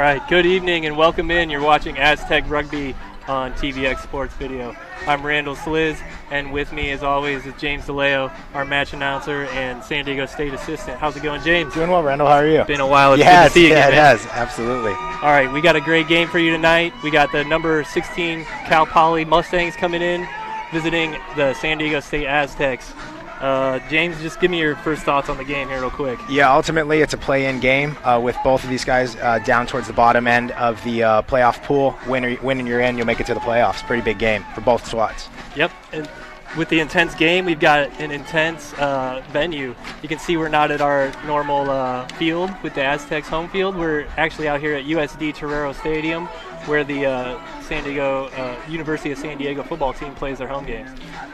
right, good evening and welcome in. You're watching Aztec Rugby on TVX Sports Video. I'm Randall Sliz, and with me, as always, is James DeLeo, our match announcer and San Diego State assistant. How's it going, James? Doing well, Randall. How are you? Been a while. It's good to see you again, it man. has. Absolutely. All right, we got a great game for you tonight. We got the number 16 Cal Poly Mustangs coming in, visiting the San Diego State Aztecs. James, just give me your first thoughts on the game here real quick. Yeah, ultimately it's a play-in game with both of these guys down towards the bottom end of the playoff pool. Winning you're in, you'll make it to the playoffs. Pretty big game for both squads. Yep, and with the intense game, we've got an intense venue. You can see we're not at our normal field with the Aztecs home field. We're actually out here at USD Torero Stadium, where the University of San Diego football team plays their home games.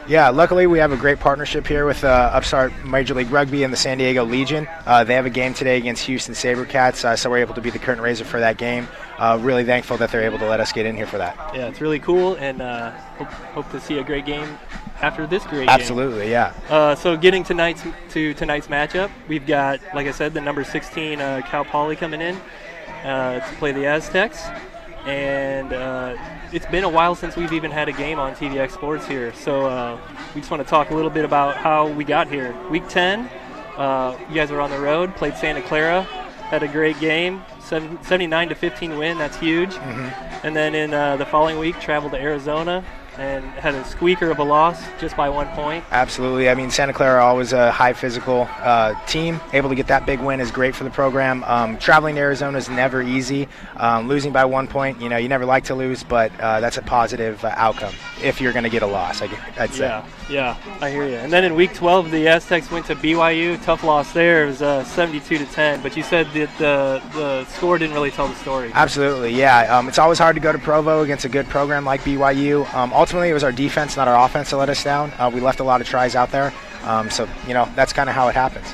Yeah, luckily we have a great partnership here with upstart Major League Rugby and the San Diego Legion. They have a game today against Houston SaberCats, so we're able to be the curtain raiser for that game. Really thankful that they're able to let us get in here for that. Yeah, it's really cool, and hope to see a great game after this great Absolutely, game. Yeah. So getting to tonight's matchup, we've got, like I said, the number 16 Cal Poly coming in to play the Aztecs. And it's been a while since we've even had a game on TVX Sports here. So we just want to talk a little bit about how we got here. Week 10, you guys were on the road, played Santa Clara, had a great game, 79-15 win, that's huge. Mm-hmm. And then in the following week, traveled to Arizona and had a squeaker of a loss just by 1 point. Absolutely. I mean, Santa Clara always a high physical team. Able to get that big win is great for the program. Traveling to Arizona is never easy. Losing by 1 point, you never like to lose, but that's a positive outcome if you're going to get a loss, I'd say. Yeah, I hear you. And then in week 12, the Aztecs went to BYU. Tough loss there. It was 72-10, but you said that the score didn't really tell the story. Absolutely, yeah. It's always hard to go to Provo against a good program like BYU. Ultimately, it was our defense, not our offense, that let us down. We left a lot of tries out there, so that's kind of how it happens.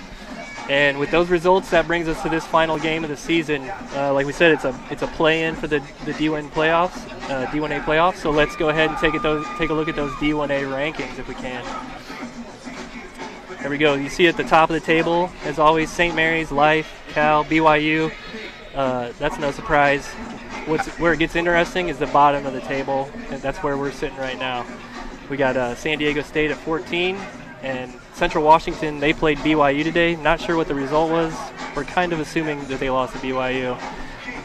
And with those results, that brings us to this final game of the season. Like we said, it's a play-in for the D1 playoffs, D1A playoffs. So let's go ahead and take a look at those D1A rankings if we can. There we go. You see at the top of the table, as always, St. Mary's, Life, Cal, BYU. That's no surprise. Where it gets interesting is the bottom of the table, and that's where we're sitting right now. We got San Diego State at 14, and Central Washington, they played BYU today. Not sure what the result was. We're kind of assuming that they lost to BYU.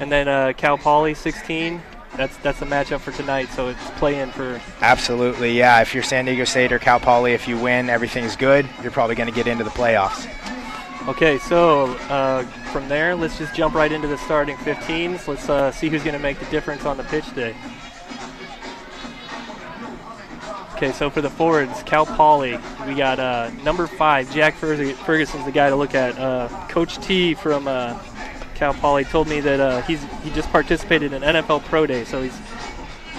And then Cal Poly, 16. That's the matchup for tonight, so it's play-in for... Absolutely, yeah. If you're San Diego State or Cal Poly, if you win, everything's good. You're probably going to get into the playoffs. Okay, so from there, let's just jump right into the starting 15s. Let's see who's going to make the difference on the pitch today. Okay, so for the forwards, Cal Poly, we got number 5, Jack Ferguson's the guy to look at. Coach T from Cal Poly told me that he just participated in NFL Pro Day, so he's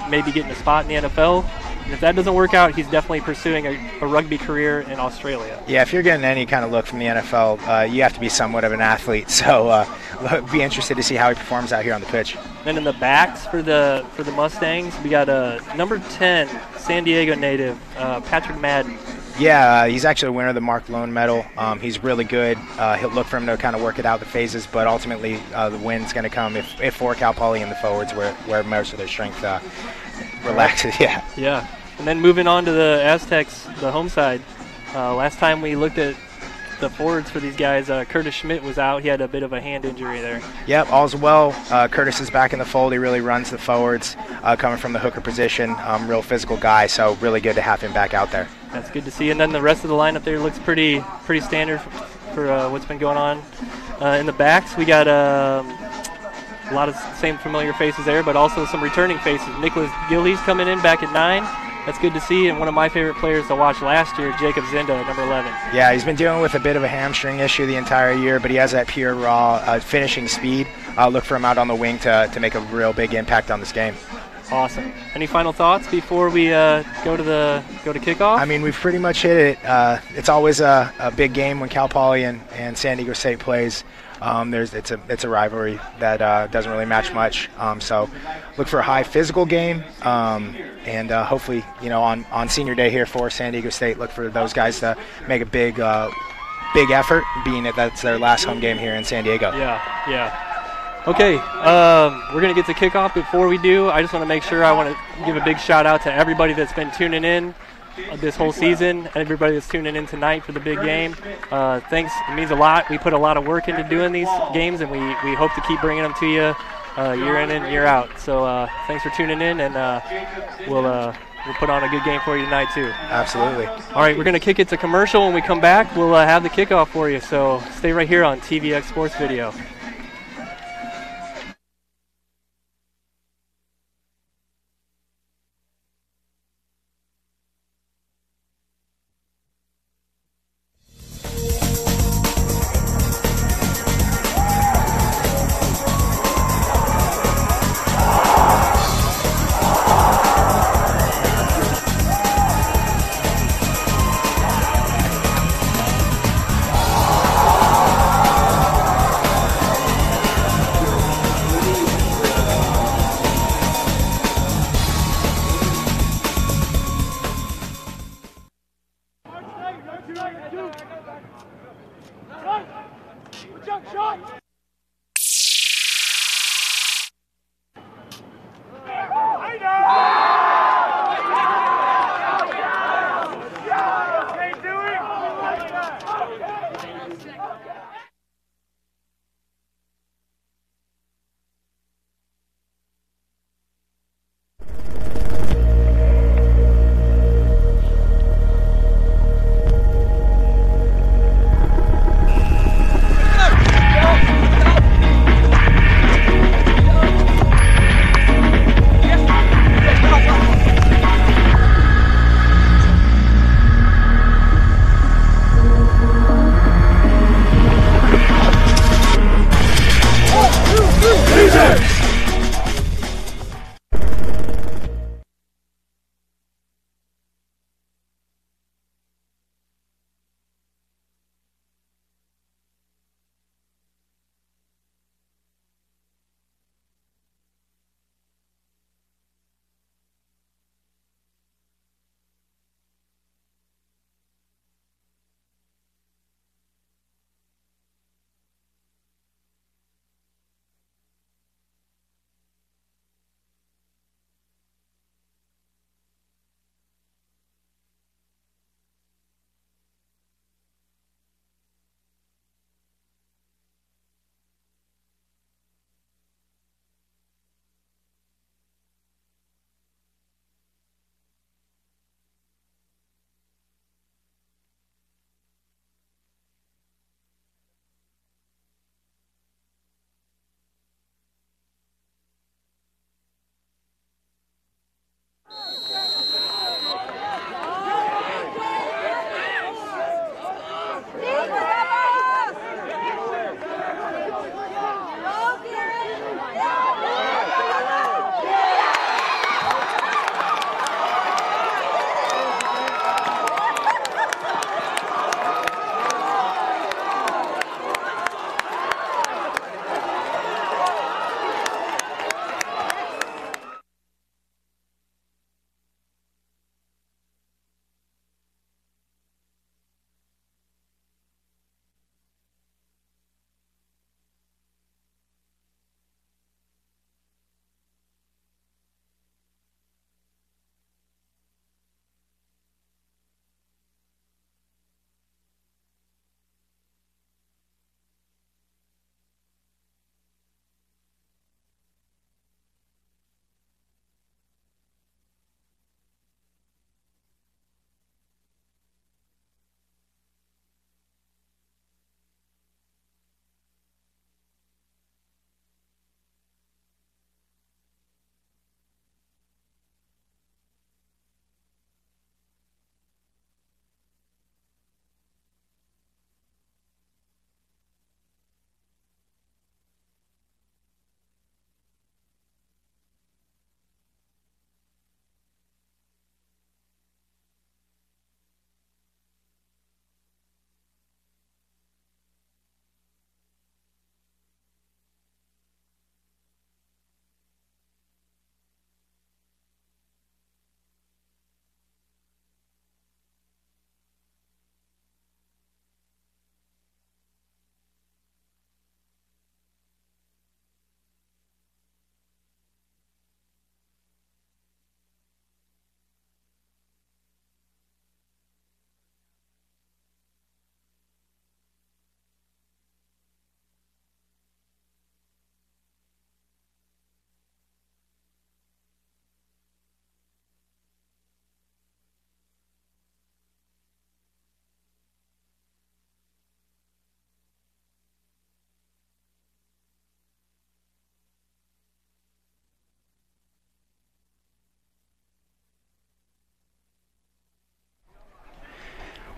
maybe getting a spot in the NFL. And if that doesn't work out, he's definitely pursuing a rugby career in Australia. Yeah, if you're getting any kind of look from the NFL, you have to be somewhat of an athlete. So be interested to see how he performs out here on the pitch. Then in the backs for the Mustangs, we got number 10, San Diego native, Patrick Madden. Yeah, he's actually a winner of the Mark Lone Medal. He's really good. He'll look for him to kind of work it out the phases, but ultimately the win's going to come if for Cal Poly in the forwards where most of their strength relaxes. Yeah. Yeah. And then moving on to the Aztecs, the home side. Last time we looked at the forwards for these guys, Curtis Schmidt was out. He had a bit of a hand injury there. Yep, all's well. Curtis is back in the fold. He really runs the forwards, coming from the hooker position. Real physical guy, so really good to have him back out there. That's good to see. And then the rest of the lineup there looks pretty standard for what's been going on. In the backs, we got a lot of same familiar faces there, but also some returning faces. Nicholas Gillies coming in back at 9. That's good to see, and one of my favorite players to watch last year, Jacob Zinda, number 11. Yeah, he's been dealing with a bit of a hamstring issue the entire year, but he has that pure, raw finishing speed. Look for him out on the wing to make a real big impact on this game. Awesome. Any final thoughts before we go to kickoff? I mean, we've pretty much hit it. It's always a big game when Cal Poly and San Diego State plays. It's a rivalry that doesn't really match much. So look for a high physical game, and hopefully, on senior day here for San Diego State, look for those guys to make a big effort, being that that's their last home game here in San Diego. Yeah. Okay, we're going to get to kickoff. Before we do, I just want to make sure I want to give a big shout out to everybody that's been tuning in this whole season, and everybody that's tuning in tonight for the big game. Thanks, it means a lot. We put a lot of work into doing these games, and we hope to keep bringing them to you year in and year out. So thanks for tuning in, and we'll put on a good game for you tonight too. Absolutely. All right, we're going to kick it to commercial. When we come back, we'll have the kickoff for you. So stay right here on TVX Sports Video.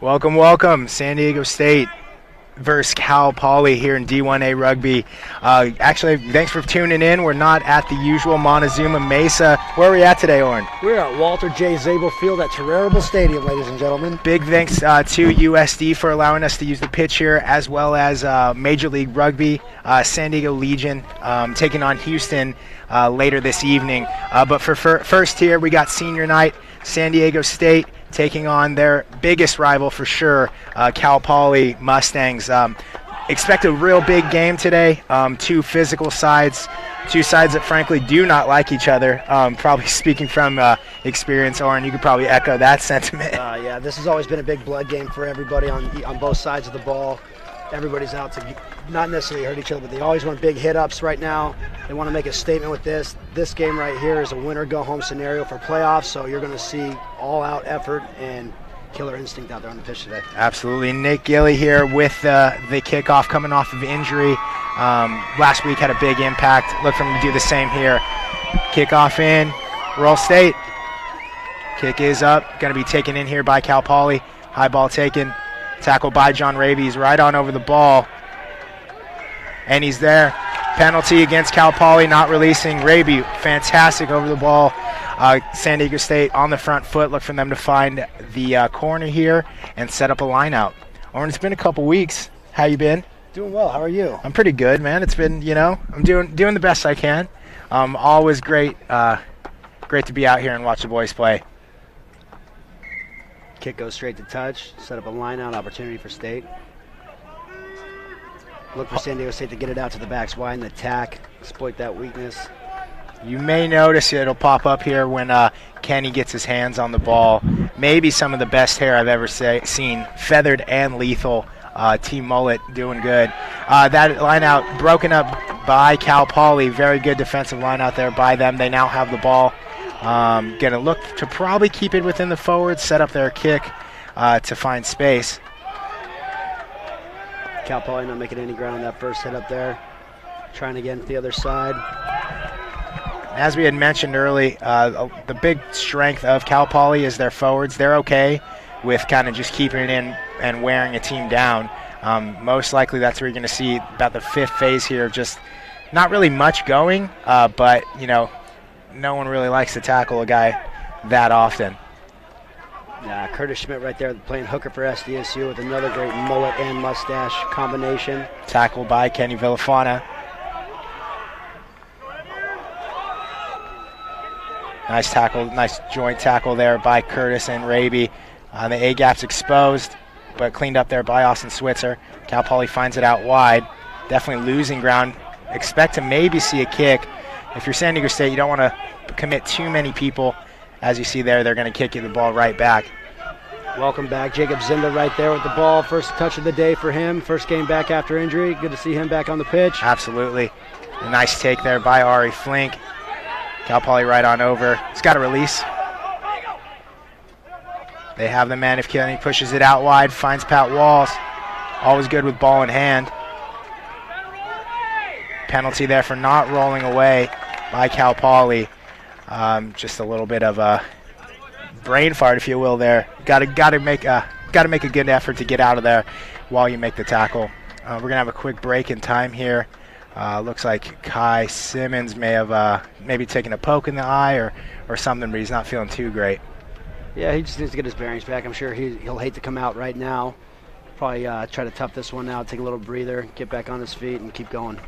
Welcome, welcome. San Diego State versus Cal Poly here in D1A Rugby. Actually, thanks for tuning in. We're not at the usual Montezuma Mesa. Where are we at today, Oren? We're at Walter J. Zabel Field at Terrible Stadium, ladies and gentlemen. Big thanks to USD for allowing us to use the pitch here, as well as Major League Rugby, San Diego Legion, taking on Houston later this evening. But for first here, we got senior night, San Diego State taking on their biggest rival for sure, Cal Poly Mustangs. Expect a real big game today. Two physical sides, two sides that frankly do not like each other. Probably speaking from experience, Oren, you could probably echo that sentiment. Yeah, this has always been a big blood game for everybody on both sides of the ball. Everybody's out to not necessarily hurt each other, but they always want big hit-ups right now. They want to make a statement with this. This game right here is a winner-go-home scenario for playoffs, so you're going to see all-out effort and killer instinct out there on the pitch today. Absolutely. Nick Gilly here with the kickoff coming off of injury. Last week had a big impact. Look for him to do the same here. Kickoff in. Roll State. Kick is up. Going to be taken in here by Cal Poly. High ball taken. Tackled by John Raby. He's right on over the ball. And he's there. Penalty against Cal Poly, not releasing. Raby, fantastic over the ball. San Diego State on the front foot. Look for them to find the corner here and set up a line out. Oren, it's been a couple weeks. How you been? Doing well. How are you? I'm pretty good, man. It's been, I'm doing the best I can. Always great to be out here and watch the boys play. Kick goes straight to touch. Set up a line out opportunity for State. Look for San Diego State to get it out to the backs wide and attack, exploit that weakness. You may notice it'll pop up here when Kenny gets his hands on the ball. Maybe some of the best hair I've ever seen, feathered and lethal. Team Mullet doing good. That line out broken up by Cal Poly. Very good defensive line out there by them. They now have the ball. Going to look to probably keep it within the forwards, set up their kick to find space. Cal Poly not making any ground on that first hit up there. Trying again to the other side. As we had mentioned early, the big strength of Cal Poly is their forwards. They're okay with kind of just keeping it in and wearing a team down. Most likely that's where you're going to see about the fifth phase here, just not really much going, but, no one really likes to tackle a guy that often. Curtis Schmidt right there playing hooker for SDSU with another great mullet and mustache combination. Tackled by Kenny Villafana. Nice tackle, nice joint tackle there by Curtis and Raby. The A-gap's exposed, but cleaned up there by Austin Switzer. Cal Poly finds it out wide. Definitely losing ground. Expect to maybe see a kick. If you're San Diego State, you don't want to commit too many people. As you see there, they're going to kick you the ball right back. Welcome back. Jacob Zinda right there with the ball. First touch of the day for him. First game back after injury. Good to see him back on the pitch. Absolutely. A nice take there by Ari Flink. Cal Poly right on over. He's got a release. They have the man if Kenny pushes it out wide, finds Pat Walls. Always good with ball in hand. Penalty there for not rolling away by Cal Poly. Just a little bit of a brain fart, if you will. There, got to make a good effort to get out of there while you make the tackle. We're gonna have a quick break in time here. Looks like Kai Simmons may have maybe taken a poke in the eye or something, but he's not feeling too great. Yeah, he just needs to get his bearings back. I'm sure he'll hate to come out right now. Probably try to tough this one out, take a little breather, get back on his feet, and keep going.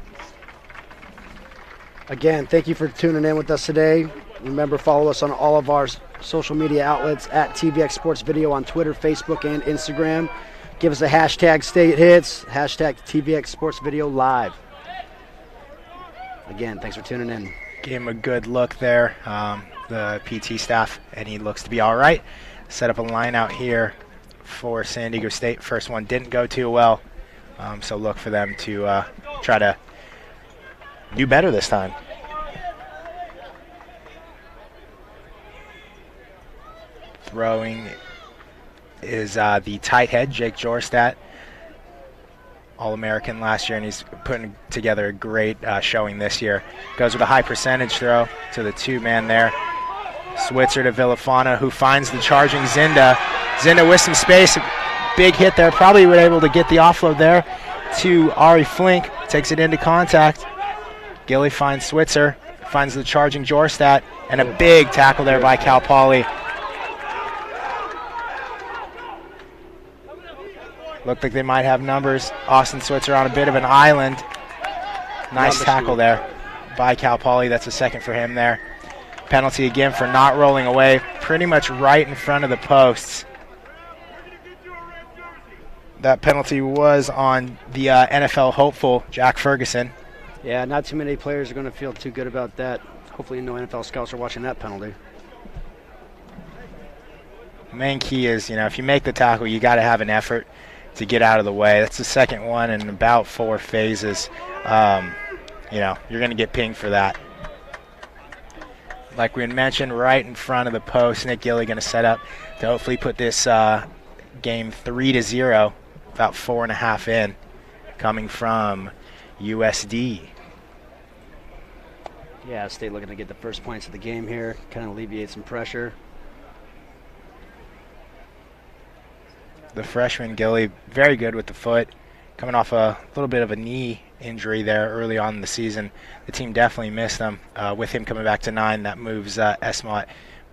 Again, thank you for tuning in with us today. Remember, follow us on all of our social media outlets at TVX Sports Video on Twitter, Facebook, and Instagram. Give us a hashtag State Hits, hashtag TVX Sports Video Live. Again, thanks for tuning in. Gave him a good look there, the PT staff, and he looks to be all right. Set up a line out here for San Diego State. First one didn't go too well, so look for them to try to do better this time. Throwing is the tight head, Jake Jorstad, All-American last year, and he's putting together a great showing this year. Goes with a high percentage throw to the two-man there. Switzer to Villafana, who finds the charging Zinda. Zinda with some space, big hit there. Probably were able to get the offload there to Ari Flink. Takes it into contact. Gilly finds Switzer, finds the charging Jorstad, and a big tackle there by Cal Poly. Looked like they might have numbers. Austin Switzer on a bit of an island. Nice tackle there by Cal Poly. That's a second for him there. Penalty again for not rolling away, pretty much right in front of the posts. That penalty was on the NFL hopeful, Jack Ferguson. Yeah, not too many players are going to feel too good about that. Hopefully no NFL scouts are watching that penalty. Main key is, if you make the tackle, you got to have an effort to get out of the way. That's the second one in about 4 phases. You're going to get pinged for that. Like we had mentioned, right in front of the post, Nick Gilly going to set up to hopefully put this game 3-0, about 4.5 in, coming from USD. Yeah, State looking to get the first points of the game here, kind of alleviate some pressure. The freshman Gilly, very good with the foot, coming off a little bit of a knee injury there early on in the season. The team definitely missed him. With him coming back to 9, that moves Esmont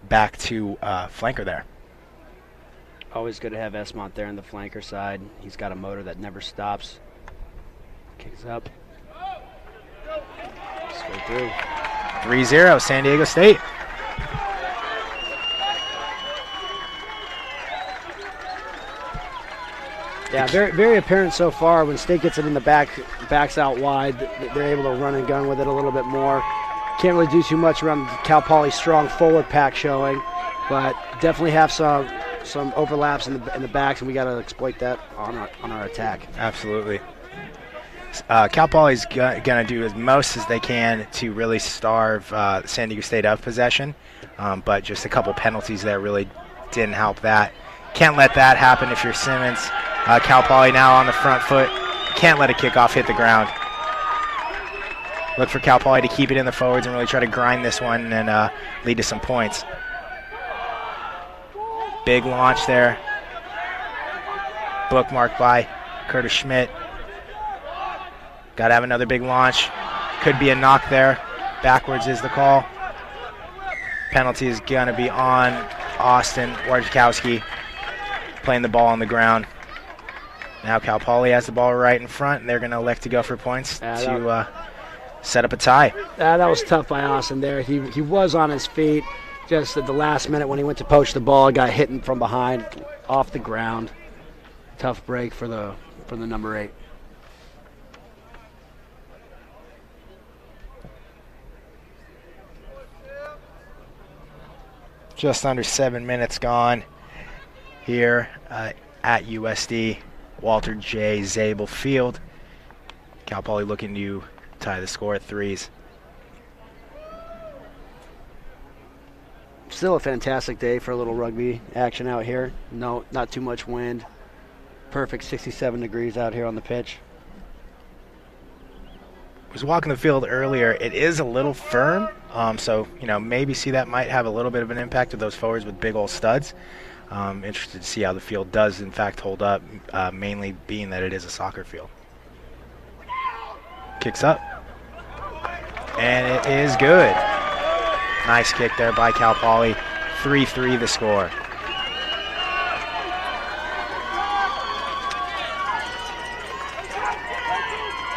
back to flanker there. Always good to have Esmont there on the flanker side. He's got a motor that never stops. Kicks up. Straight through. 3-0, San Diego State. Yeah, very, very apparent so far. When State gets it in the backs out wide, they're able to run and gun with it a little bit more. Can't really do too much around Cal Poly's strong forward pack showing, but definitely have some overlaps in the backs, and we got to exploit that on our attack. Absolutely. Cal Poly's going to do as most as they can to really starve San Diego State of possession, but just a couple penalties there really didn't help that. Can't let that happen if you're Simmons. Cal Poly now on the front foot. Can't let a kickoff hit the ground. Look for Cal Poly to keep it in the forwards and really try to grind this one and lead to some points. Big launch there. Bookmarked by Curtis Schmidt. Got to have another big launch. Could be a knock there. Backwards is the call. Penalty is going to be on Austin Wojciechowski, playing the ball on the ground. Now Cal Poly has the ball right in front, and they're going to elect to go for points to set up a tie. That was tough by Austin there. He was on his feet just at the last minute when he went to poach the ball. Got hit from behind, off the ground. Tough break for the number 8. Just under 7 minutes gone here at USD. Walter J. Zabel Field. Cal Poly looking to tie the score at 3s. Still a fantastic day for a little rugby action out here. No, not too much wind. Perfect 67 degrees out here on the pitch. I was walking the field earlier. It is a little firm, so maybe see that might have a little bit of an impact with those forwards with big old studs. Interested to see how the field does in fact hold up, mainly being that it is a soccer field. Kicks up, and it is good. Nice kick there by Cal Poly. 3-3 the score.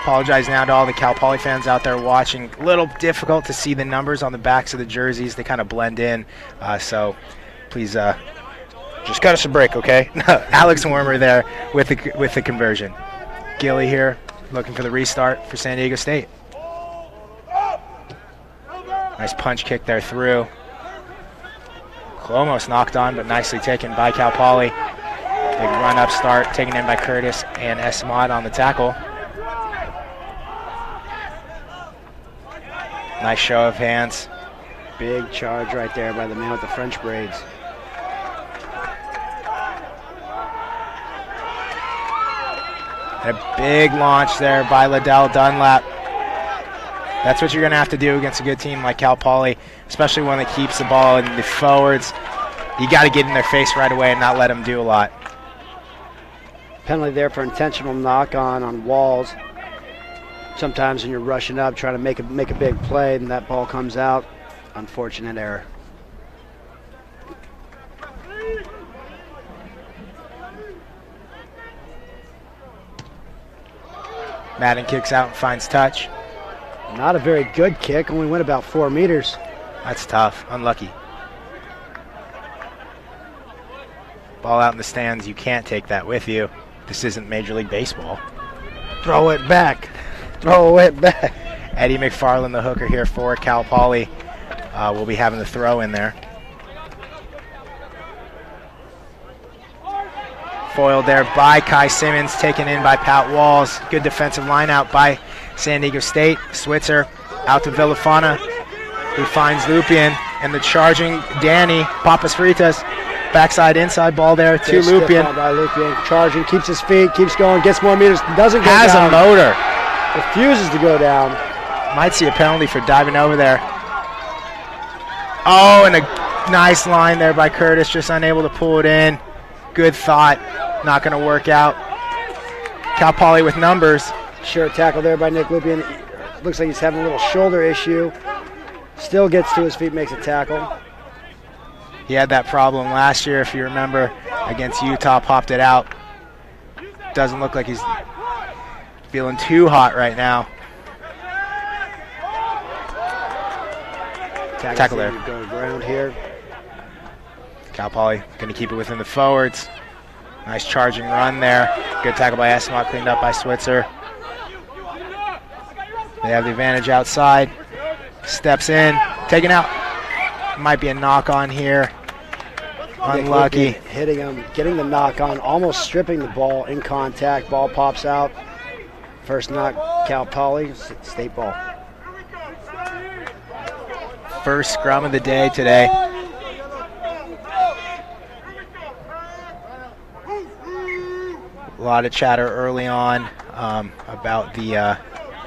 Apologize now to all the Cal Poly fans out there watching. A little difficult to see the numbers on the backs of the jerseys. They kind of blend in, so please just cut us a break, okay? Alex Wormer there with the conversion. Gilly here looking for the restart for San Diego State. Nice punch kick there through. Almost knocked on, but nicely taken by Cal Poly. Big run-up start taken in by Curtis and Esmod on the tackle. Nice show of hands. Big charge right there by the man with the French braids. And a big launch there by Liddell Dunlap. That's what you're going to have to do against a good team like Cal Poly, especially one that keeps the ball in the forwards. You got to get in their face right away and not let them do a lot. Penalty there for intentional knock-on walls. Sometimes when you're rushing up, trying to make a big play, and that ball comes out. Unfortunate error. Madden kicks out and finds touch. Not a very good kick, only went about 4 meters. That's tough, unlucky. Ball out in the stands, you can't take that with you. This isn't Major League Baseball. Throw it back. Throw it back. Eddie McFarland, the hooker here for Cal Poly, will be having the throw in there. Foiled there by Kai Simmons, taken in by Pat Walls. Good defensive line out by San Diego State. Switzer out to Villafana, who finds Lupien, and the charging Danny Papas Fritas. Backside inside ball there to Lupien. By Lupien. Charging, keeps his feet, keeps going, gets more meters, doesn't go Has down. a motor. Refuses to go down. Might see a penalty for diving over there. Oh, and a nice line there by Curtis, just unable to pull it in. Good thought, not going to work out. Cal Poly with numbers. Sure tackle there by Nick Lupien. Looks like he's having a little shoulder issue. Still gets to his feet, makes a tackle. He had that problem last year, if you remember, against Utah, popped it out. Doesn't look like he's feeling too hot right now. Tackle there. Going around here. Cal Poly going to keep it within the forwards. Nice charging run there. Good tackle by Esmont, cleaned up by Switzer. They have the advantage outside. Steps in, taken out. Might be a knock on here. Unlucky. Hitting him, getting the knock on, almost stripping the ball in contact. Ball pops out. First knock, Cal Poly, state ball. First scrum of the day today. A lot of chatter early on about the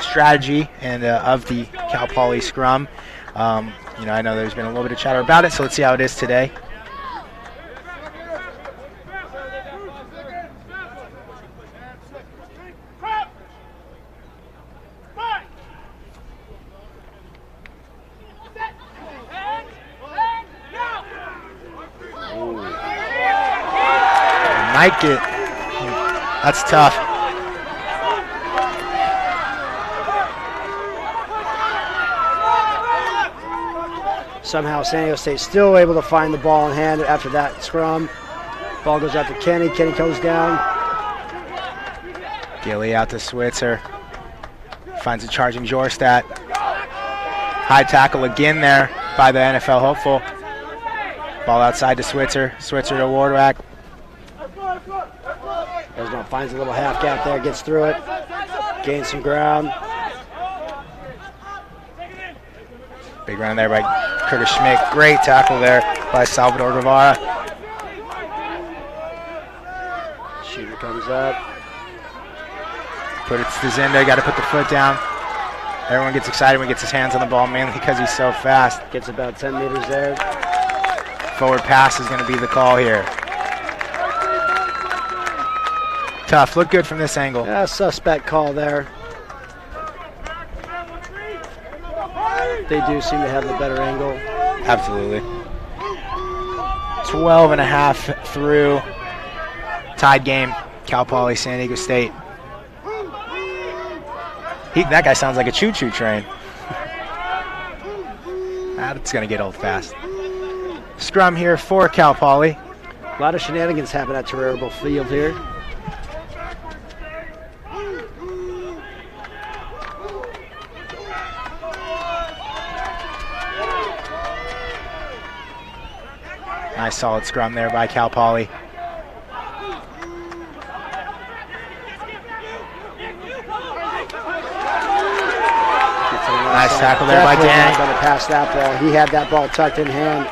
strategy and of the Cal Poly scrum. I know there's been a little bit of chatter about it, so let's see how it is today. Might get, that's tough. Somehow San Diego State still able to find the ball in hand after that scrum. Ball goes out to Kenny. Kenny goes down. Gilly out to Switzer. Finds a charging Jorstad. High tackle again there by the NFL hopeful. Ball outside to Switzer. Switzer to Wardwack. Esmont finds a little half gap there, gets through it, gains some ground. Big run there by Curtis Schmidt. Great tackle there by Salvador Guevara. Shooter comes up. Put it to Zinda, got to put the foot down. Everyone gets excited when he gets his hands on the ball, mainly because he's so fast. Gets about 10 meters there. Forward pass is going to be the call here. Tough, look good from this angle. Yeah, suspect call there. They do seem to have the better angle. Absolutely. 12 and a half through. Tied game, Cal Poly, San Diego State. That guy sounds like a choo-choo train. That's going to get old fast. Scrum here for Cal Poly. A lot of shenanigans happen at Terrible Field here. Nice solid scrum there by Cal Poly. Nice tackle there by Dan. Going to pass that ball. He had that ball tucked in hand.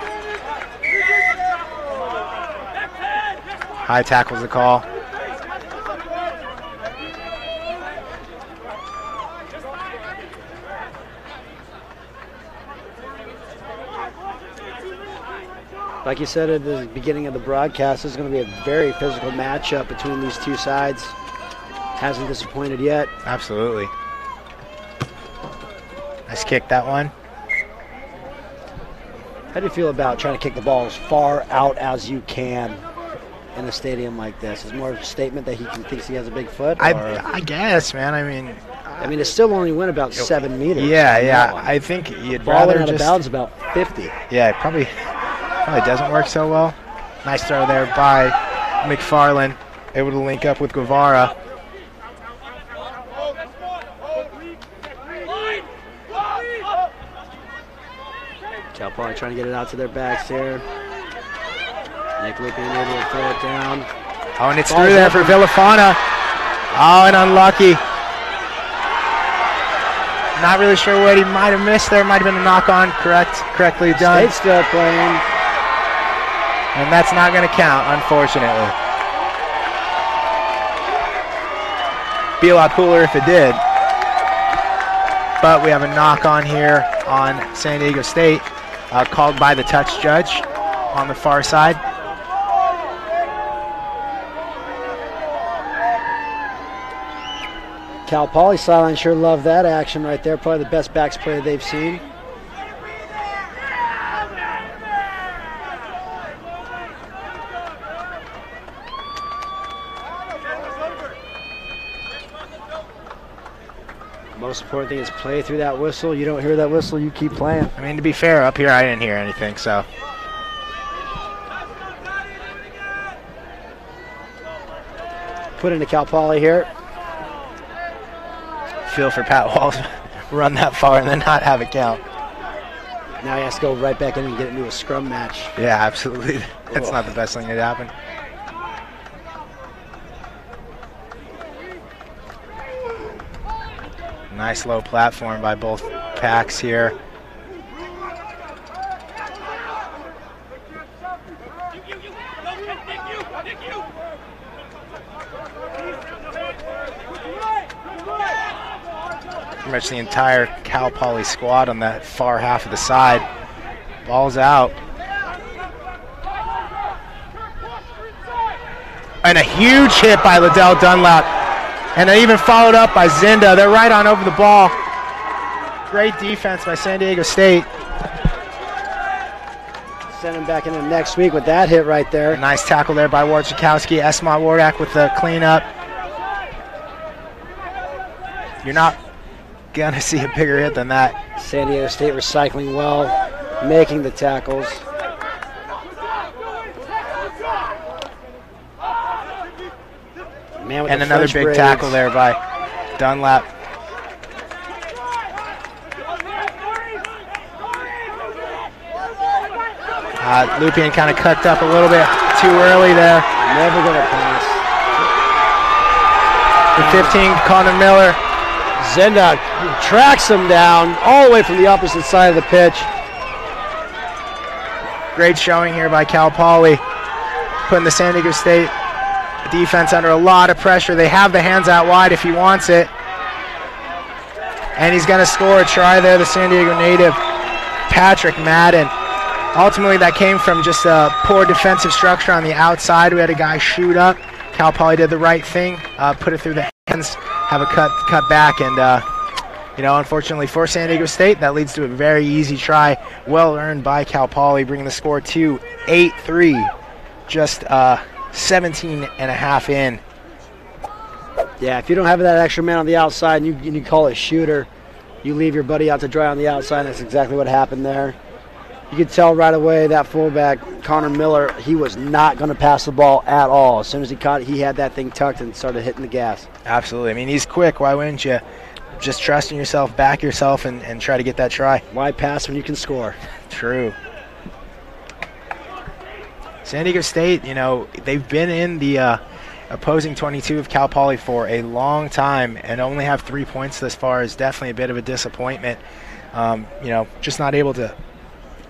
High tackle's the call. Like you said at the beginning of the broadcast, this is going to be a very physical matchup between these two sides. Hasn't disappointed yet. Absolutely. Nice kick, that one. How do you feel about trying to kick the ball as far out as you can in a stadium like this? Is it more of a statement that he thinks he has a big foot? I guess, man. I mean, it still only went about 7 meters. Yeah. I think you'd ball rather went out just... of bounds about 50. Yeah, it probably doesn't work so well. Nice throw there by McFarland. Able to link up with Guevara. Cal Poly trying to get it out to their backs here. Nick Lee being able to throw it down. Oh, and it's through there for Villafana. Oh, and unlucky. Not really sure what he might have missed there. Might have been a knock-on. Correctly done. State's still playing. And that's not going to count, unfortunately. Be a lot cooler if it did. But we have a knock-on here on San Diego State, called by the touch judge on the far side. Cal Poly sideline sure love that action right there. Probably the best backs play they've seen. Most important thing is play through that whistle. You don't hear that whistle, you keep playing. I mean, to be fair, up here I didn't hear anything, so. Put into Cal Poly here. Feel for Pat Walls, run that far and then not have it count. Now he has to go right back in and get into a scrum match. Yeah, absolutely. That's not the best thing that happened. Nice low platform by both packs here. Pretty much the entire Cal Poly squad on that far half of the side. Ball's out. And a huge hit by Liddell Dunlap. And they even followed up by Zinda. They're right on over the ball. Great defense by San Diego State. Send him back into next week with that hit right there. A nice tackle there by Wojciechowski. Esmont Wardak with the cleanup. You're not going to see a bigger hit than that. San Diego State recycling well, making the tackles. Man, and another big tackle there by Dunlap. Lupien kind of cucked up a little bit too early there. Never going to pass. The 15, Connor Miller. Zenda tracks him down all the way from the opposite side of the pitch. Great showing here by Cal Poly, putting the San Diego State defense under a lot of pressure. They have the hands out wide if he wants it. And he's going to score a try there, the San Diego native, Patrick Madden. Ultimately, that came from just a poor defensive structure on the outside. We had a guy shoot up. Cal Poly did the right thing, put it through the hands, have a cut back, and unfortunately for San Diego State, that leads to a very easy try, well earned by Cal Poly, bringing the score to 8-3, just 17 and a half in. Yeah, if you don't have that extra man on the outside and you call it shooter, you leave your buddy out to dry on the outside. That's exactly what happened there. You could tell right away that fullback, Connor Miller, he was not going to pass the ball at all. As soon as he caught it, he had that thing tucked and started hitting the gas. Absolutely. I mean, he's quick. Why wouldn't you just trust in yourself, back yourself, and try to get that try? Why pass when you can score? True. San Diego State, they've been in the opposing 22 of Cal Poly for a long time and only have 3 points thus far is definitely a bit of a disappointment. Just not able to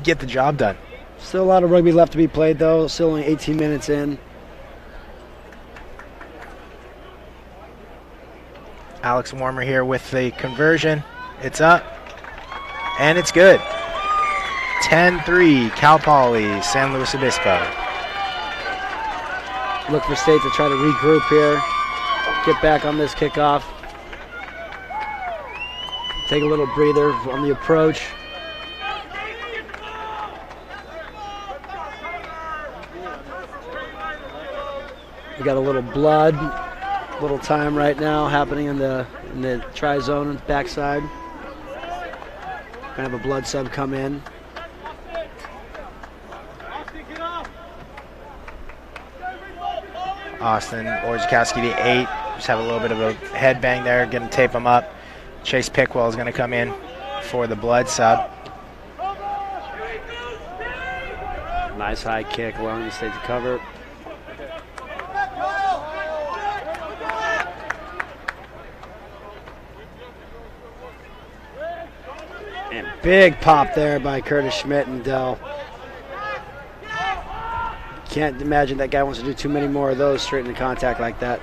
get the job done. Still a lot of rugby left to be played, though. Still only 18 minutes in. Alex Warmer here with the conversion. It's up, and it's good. 10-3, Cal Poly, San Luis Obispo. Look for State to try to regroup here, get back on this kickoff. Take a little breather on the approach. We got a little blood, little time right now happening in the tri-zone backside. Gonna have a blood sub come in. Austin Orzakowski, the 8. Just have a little bit of a head bang there, gonna tape him up. Chase Pickwell is gonna come in for the blood sub. Nice high kick, allowing the State to cover. And big pop there by Curtis Schmidt and Dell. Can't imagine that guy wants to do too many more of those straight into contact like that.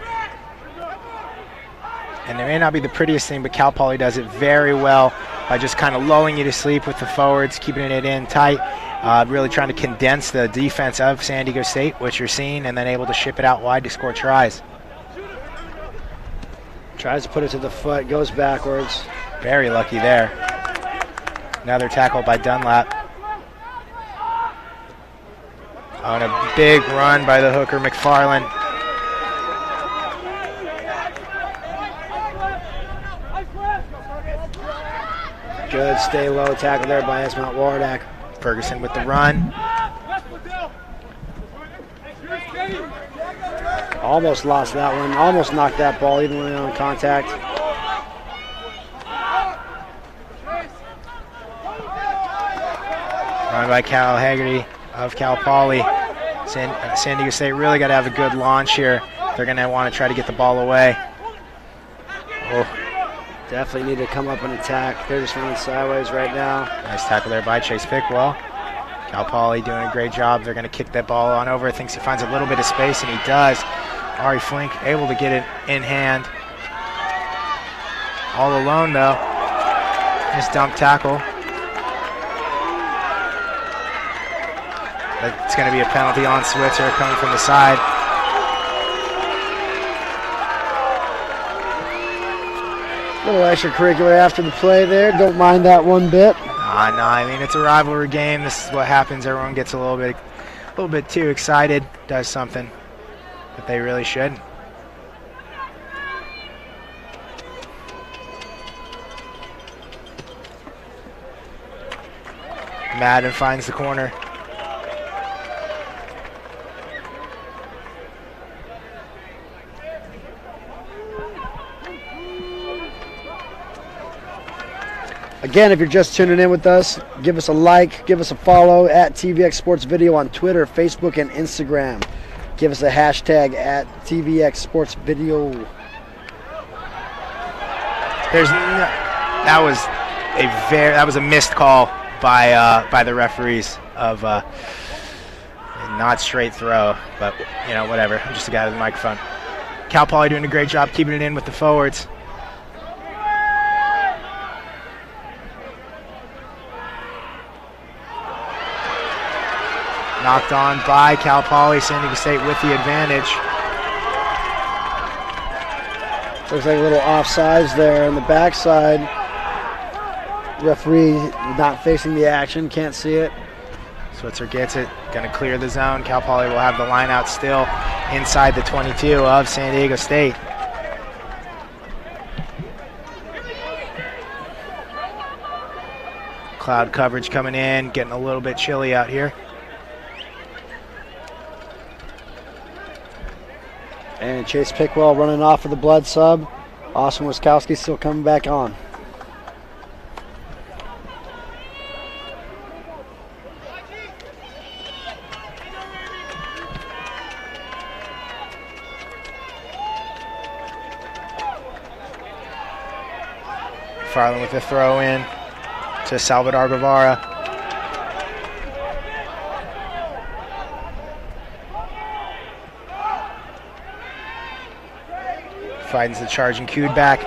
And it may not be the prettiest thing, but Cal Poly does it very well by just kind of lulling you to sleep with the forwards, keeping it in tight, really trying to condense the defense of San Diego State, which you're seeing, and then able to ship it out wide to score tries. Tries to put it to the foot, goes backwards. Very lucky there. Another tackle by Dunlap. On a big run by the hooker, McFarland. Good stay low tackle there by Esmont Wardak. Ferguson with the run. Almost lost that one. Almost knocked that ball even when on contact. Run by Cal Haggerty of Cal Poly. San Diego State really got to have a good launch here. They're going to want to try to get the ball away. Oh. Definitely need to come up and attack. They're just running sideways right now. Nice tackle there by Chase Pickwell. Cal Poly doing a great job. They're going to kick that ball on over. Thinks he finds a little bit of space, and he does. Ari Flink able to get it in hand. All alone, though. Nice dump tackle. It's going to be a penalty on Switzer coming from the side. A little extracurricular after the play there. Don't mind that one bit. No, I mean, it's a rivalry game. This is what happens. Everyone gets a little bit too excited, does something that they really shouldn't. Madden finds the corner. Again, if you're just tuning in with us, give us a like, give us a follow at TVX Sports Video on Twitter, Facebook, and Instagram. Give us a hashtag at TVX Sports Video. That was a missed call by the referees of not straight throw, but you know, whatever. I'm just a guy with a microphone. Cal Poly doing a great job keeping it in with the forwards. Knocked on by Cal Poly. San Diego State with the advantage. Looks like a little offsides there on the backside. Referee not facing the action, can't see it. Switzer gets it, going to clear the zone. Cal Poly will have the line out still inside the 22 of San Diego State. Cloud coverage coming in, getting a little bit chilly out here. And Chase Pickwell running off for the blood sub. Austin Wiskowski still coming back on. Farland with the throw in to Salvador Guevara. Finds the charging Cude back.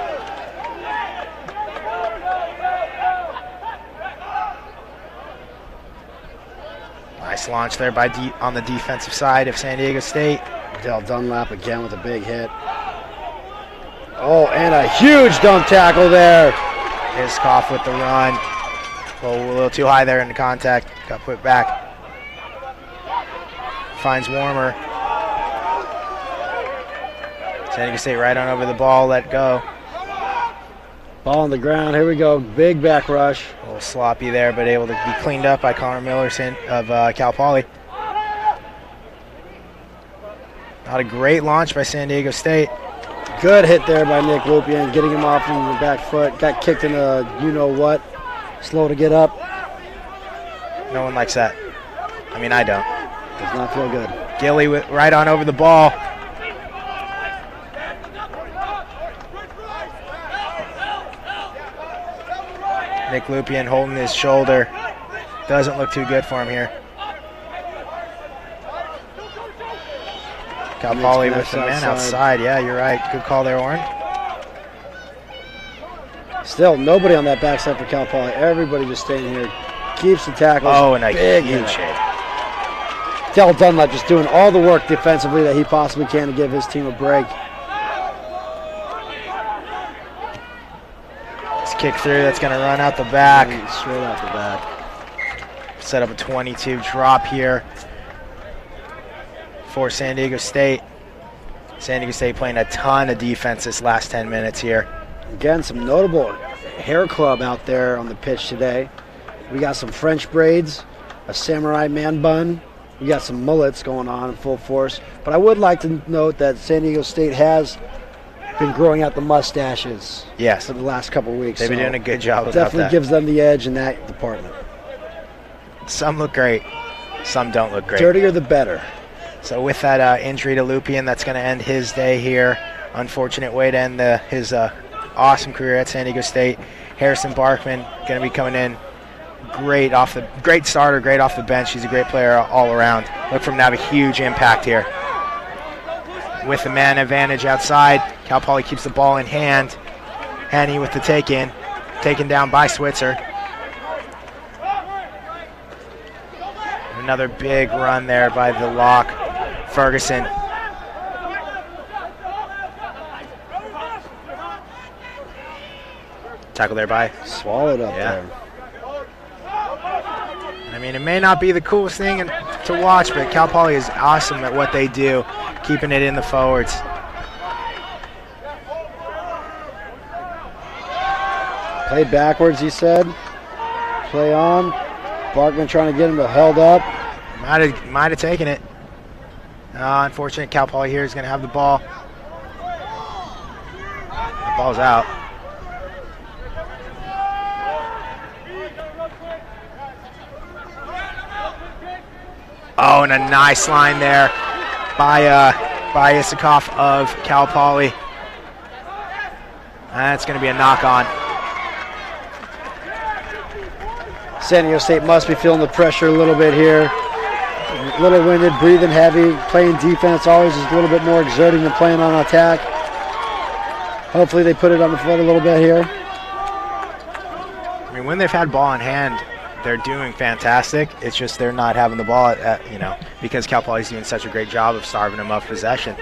Nice launch there by on the defensive side of San Diego State. Dale Dunlap again with a big hit. Oh, and a huge dunk tackle there. Iskoff with the run. A little too high there in the contact. Got put back. Finds Warmer. San Diego State right on over the ball. Let go. Ball on the ground. Here we go. Big back rush. A little sloppy there, but able to be cleaned up by Connor Miller of Cal Poly. Not a great launch by San Diego State. Good hit there by Nick Lupien, getting him off from the back foot. Got kicked in a you-know-what. Slow to get up. No one likes that. I mean, I don't. Does not feel good. Gilly right on over the ball. Nick Lupien holding his shoulder. Doesn't look too good for him here. Cal Poly with the man outside. Yeah, you're right. Good call there, Warren. Still, nobody on that backside for Cal Poly. Everybody just staying here. Keeps the tackles. Oh, and a big huge hit. Dale Dunlap just doing all the work defensively that he possibly can to give his team a break. It's kick through. That's going to run out the back. Straight out the back. Set up a 22 drop here for San Diego State. San Diego State playing a ton of defense this last 10 minutes here. Again, some notable hair club out there on the pitch today. We got some French braids, a samurai man bun. We got some mullets going on in full force. But I would like to note that San Diego State has been growing out the mustaches. Yes. For the last couple of weeks. They've been doing a good job about definitely that. Gives them the edge in that department. Some look great. Some don't look great. Dirtier the better. So with that injury to Lupien, that's going to end his day here. Unfortunate way to end his awesome career at San Diego State. Harrison Barkman going to be coming in. Great starter, great off the bench. He's a great player all around. Look for him to have a huge impact here. With the man advantage outside, Cal Poly keeps the ball in hand. Henny with the take-in, taken down by Switzer. Another big run there by the lock, Ferguson. Tackle there by. Swallowed up there. I mean, it may not be the coolest thing to watch, but Cal Poly is awesome at what they do, keeping it in the forwards. Play backwards, he said. Play on. Barkman trying to get him held up. Might have taken it. Unfortunate, Cal Poly here is going to have the ball. The ball's out. Oh, and a nice line there by Isikoff of Cal Poly. That's going to be a knock-on. San Diego State must be feeling the pressure a little bit here. A little winded, breathing heavy, playing defense always is a little bit more exerting than playing on attack. Hopefully they put it on the foot a little bit here. I mean, when they've had ball in hand, they're doing fantastic. It's just they're not having the ball, because Cal Poly's doing such a great job of starving them of possession.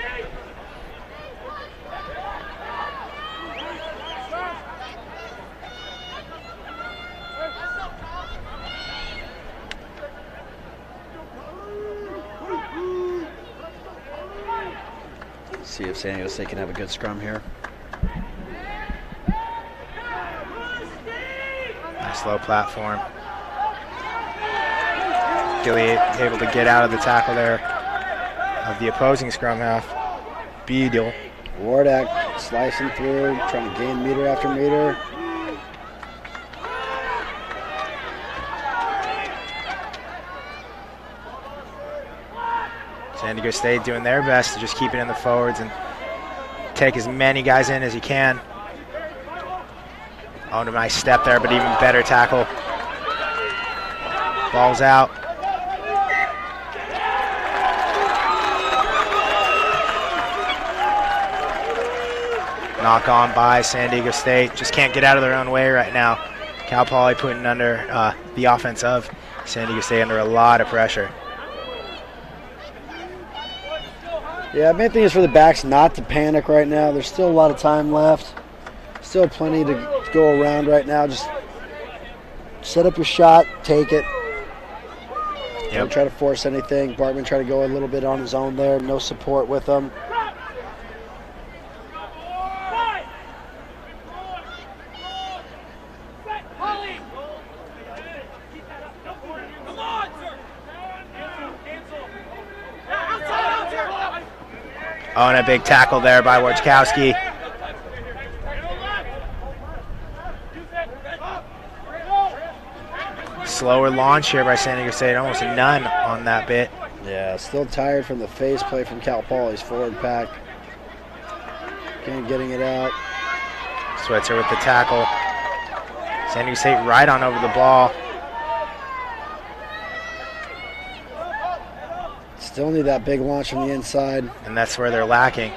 See if San Diego State can have a good scrum here. Nice low platform. Gilly able to get out of the tackle there of the opposing scrum half. Beadle. Wardak slicing through, trying to gain meter after meter. San Diego State doing their best to just keep it in the forwards and take as many guys in as you can. Oh, a nice step there, but even better tackle. Ball's out. Knock on by San Diego State. Just can't get out of their own way right now. Cal Poly putting under the offense of San Diego State under a lot of pressure. Yeah, main thing is for the backs not to panic right now. There's still a lot of time left. Still plenty to go around right now. Just set up your shot, take it. Don't try to force anything. Bartman tried to go a little bit on his own there. No support with him. Oh, and a big tackle there by Wojtkowski. Slower launch here by San Diego State, almost none on that bit. Yeah, still tired from the face play from Cal Poly's forward pack. Again, getting it out. Switzer with the tackle. San Diego State right on over the ball. Still need that big launch from the inside. And that's where they're lacking.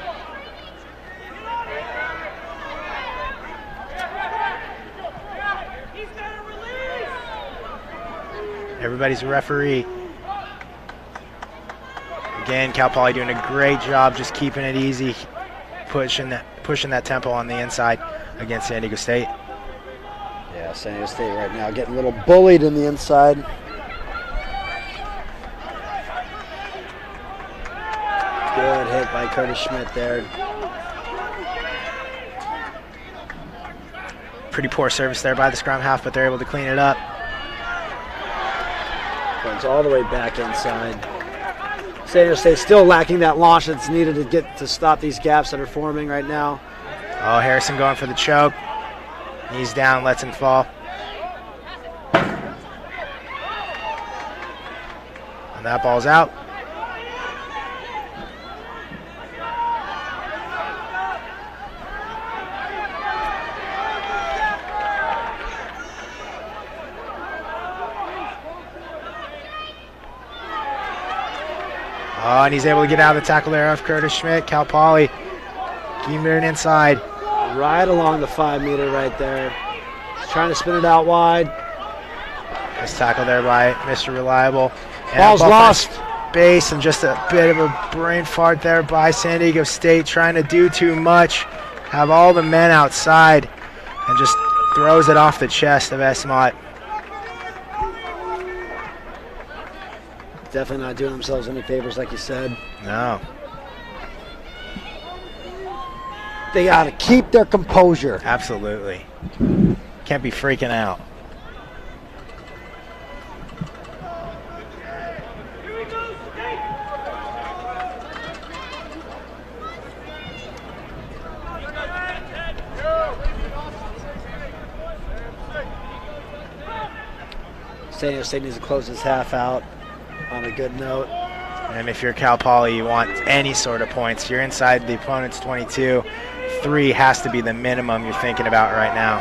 Everybody's a referee. Again, Cal Poly doing a great job just keeping it easy, pushing that tempo on the inside against San Diego State. Yeah, San Diego State right now getting a little bullied in the inside. Good hit by Curtis Schmidt there. Pretty poor service there by the scrum half, but they're able to clean it up. Runs all the way back inside. San Diego State still lacking that launch that's needed to stop these gaps that are forming right now. Oh, Harrison going for the choke. Knees down, lets him fall. And that ball's out. Oh, and he's able to get out of the tackle there of Curtis Schmidt. Cal Poly keeping it inside. Right along the 5 meter right there. He's trying to spin it out wide. Nice tackle there by Mr. Reliable. And Ball's lost. Base and just a bit of a brain fart there by San Diego State, trying to do too much. Have all the men outside and just throws it off the chest of Esmont. Definitely not doing themselves any favors, like you said. No. They got to keep their composure. Absolutely. Can't be freaking out. San Diego State needs to close this half out on a good note. And if you're Cal Poly, you want any sort of points. You're inside the opponent's 22. 3 has to be the minimum you're thinking about right now.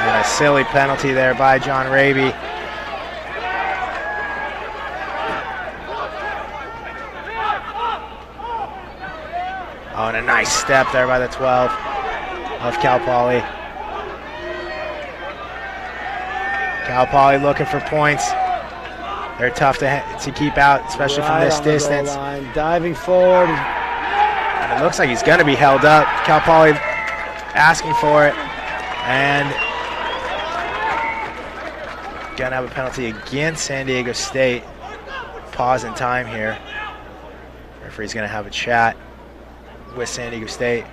And a silly penalty there by John Raby. Oh, and a nice step there by the 12 of Cal Poly. Cal Poly looking for points. They're tough to keep out, especially from this distance. Diving forward. And it looks like he's going to be held up. Cal Poly asking for it. And going to have a penalty against San Diego State. Pause in time here. Referee's going to have a chat with San Diego State.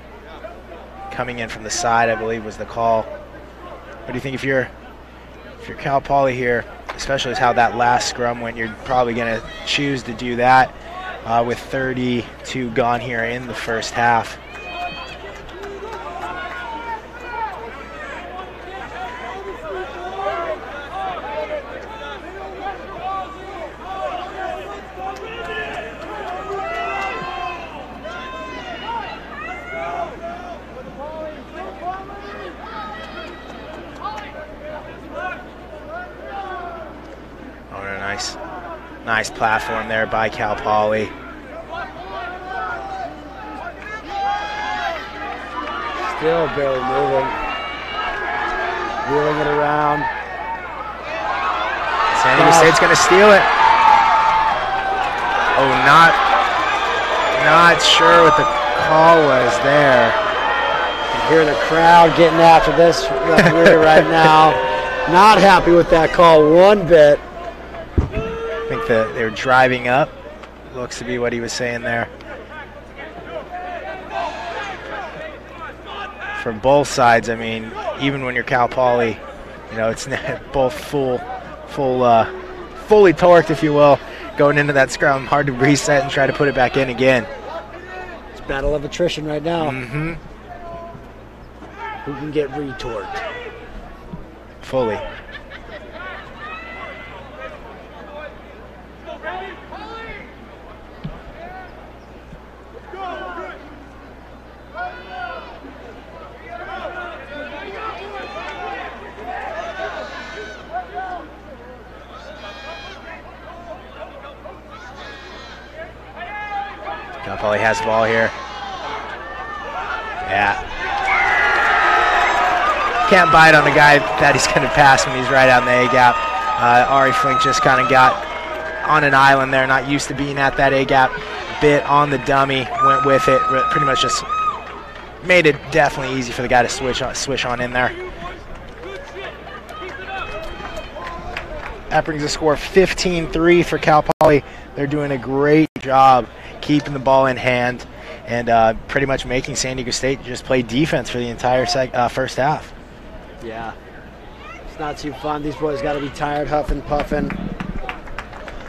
Coming in from the side, I believe, was the call. What do you think if you're Cal Poly here, especially as how that last scrum went? You're probably going to choose to do that with 32 gone here in the first half. Nice platform there by Cal Poly. Still barely moving. Wheeling it around. San Diego State's going to steal it. Oh, not sure what the call was there. You hear the crowd getting after this referee right now. Not happy with that call one bit. I think that they were driving up. Looks to be what he was saying there. For both sides, I mean, even when you're Cal Poly, you know, it's both fully torqued, if you will, going into that scrum. Hard to reset and try to put it back in again. It's battle of attrition right now. Mm-hmm. Who can get retorqued? Fully. Cal Poly has the ball here. Yeah. Can't bite on the guy that he's going to pass when he's right out in the A-gap. Ari Flink just kind of got on an island there, not used to being at that A-gap. Bit on the dummy, went with it, pretty much just made it definitely easy for the guy to swish on in there. That brings the score 15-3 for Cal Poly. They're doing a great job keeping the ball in hand and pretty much making San Diego State just play defense for the entire first half. Yeah, it's not too fun. These boys got to be tired, huffing, puffing.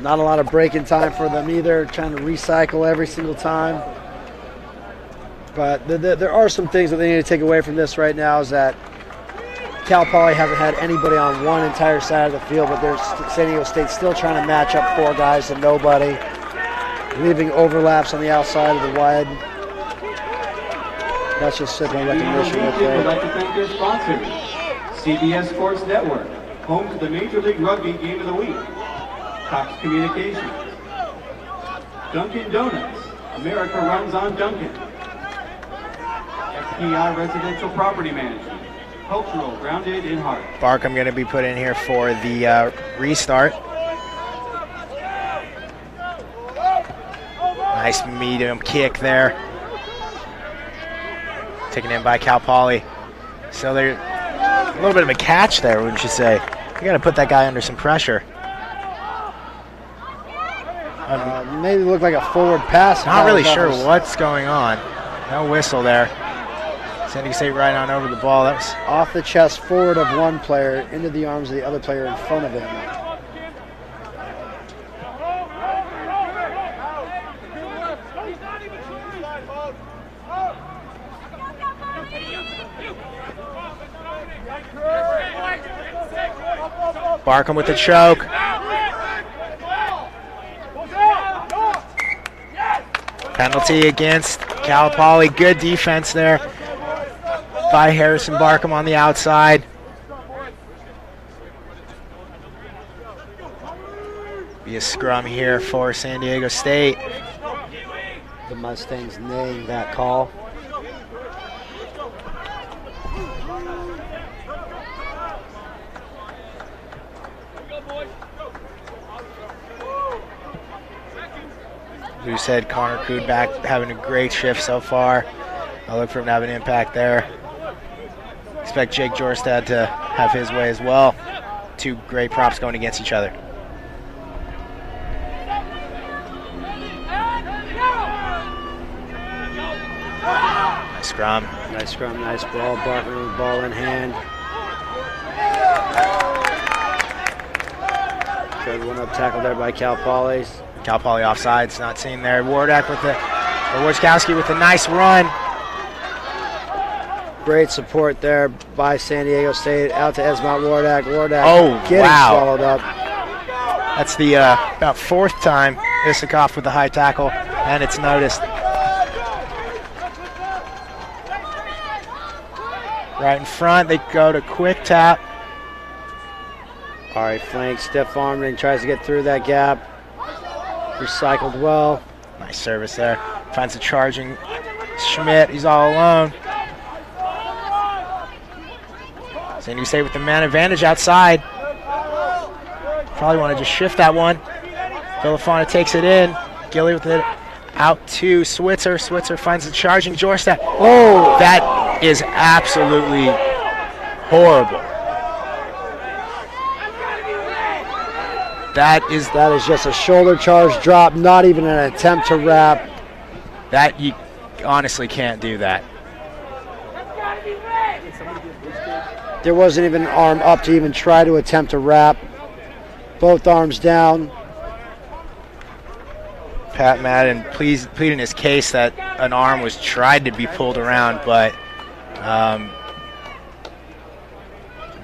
Not a lot of breaking time for them either, trying to recycle every single time. But there are some things that they need to take away from this right now is that Cal Poly hasn't had anybody on one entire side of the field, but there's San Diego State still trying to match up four guys to nobody, leaving overlaps on the outside of the wide. That's just simple recognition right there. We'd like to thank their sponsors, CBS Sports Network, home to the Major League Rugby Game of the Week, Cox Communications, Dunkin' Donuts, America runs on Dunkin', FPI Residential Property Management, Cultural, grounded in heart. Barkham going to be put in here for the restart. Nice medium kick there. Taken in by Cal Poly. So there's a little bit of a catch there, wouldn't you say? You got to put that guy under some pressure. Maybe look like a forward pass. Not really sure what's going on. No whistle there. San Diego State right on over the ball. That was off the chest forward of one player into the arms of the other player in front of him. Barkham with the choke. Penalty against Cal Poly. Good defense there by Harrison Barkham on the outside. Be a scrum here for San Diego State. The Mustangs naying that call. Who said Connor Cood back having a great shift so far. I'll look for him to have an impact there. Expect Jake Jorstad to have his way as well. Two great props going against each other. Nice scrum. Nice scrum, nice ball. Barker with the ball in hand. Good one up tackle there by Cal Poly. Cal Poly offsides, not seen there. Wardak with the, or Wojtkowski with a nice run. Great support there by San Diego State. Out to Esmont Wardak. Wardak getting swallowed up. That's the about fourth time Isikoff with the high tackle, and it's noticed. Right in front, they go to quick tap. All right, flank, stiff armed and tries to get through that gap. Recycled well. Nice service there. Finds a charging Schmidt. He's all alone. San Diego State with the man advantage outside. Probably want to just shift that one. Villafana takes it in. Gilly with it out to Switzer. Switzer finds the charging Jorstad. Oh, that is absolutely horrible. That is just a shoulder charge drop, not even an attempt to wrap. That you honestly can't do that. There wasn't even an arm up to even try to attempt to wrap. Both arms down. Pat Madden pleading his case that an arm was tried to be pulled around, but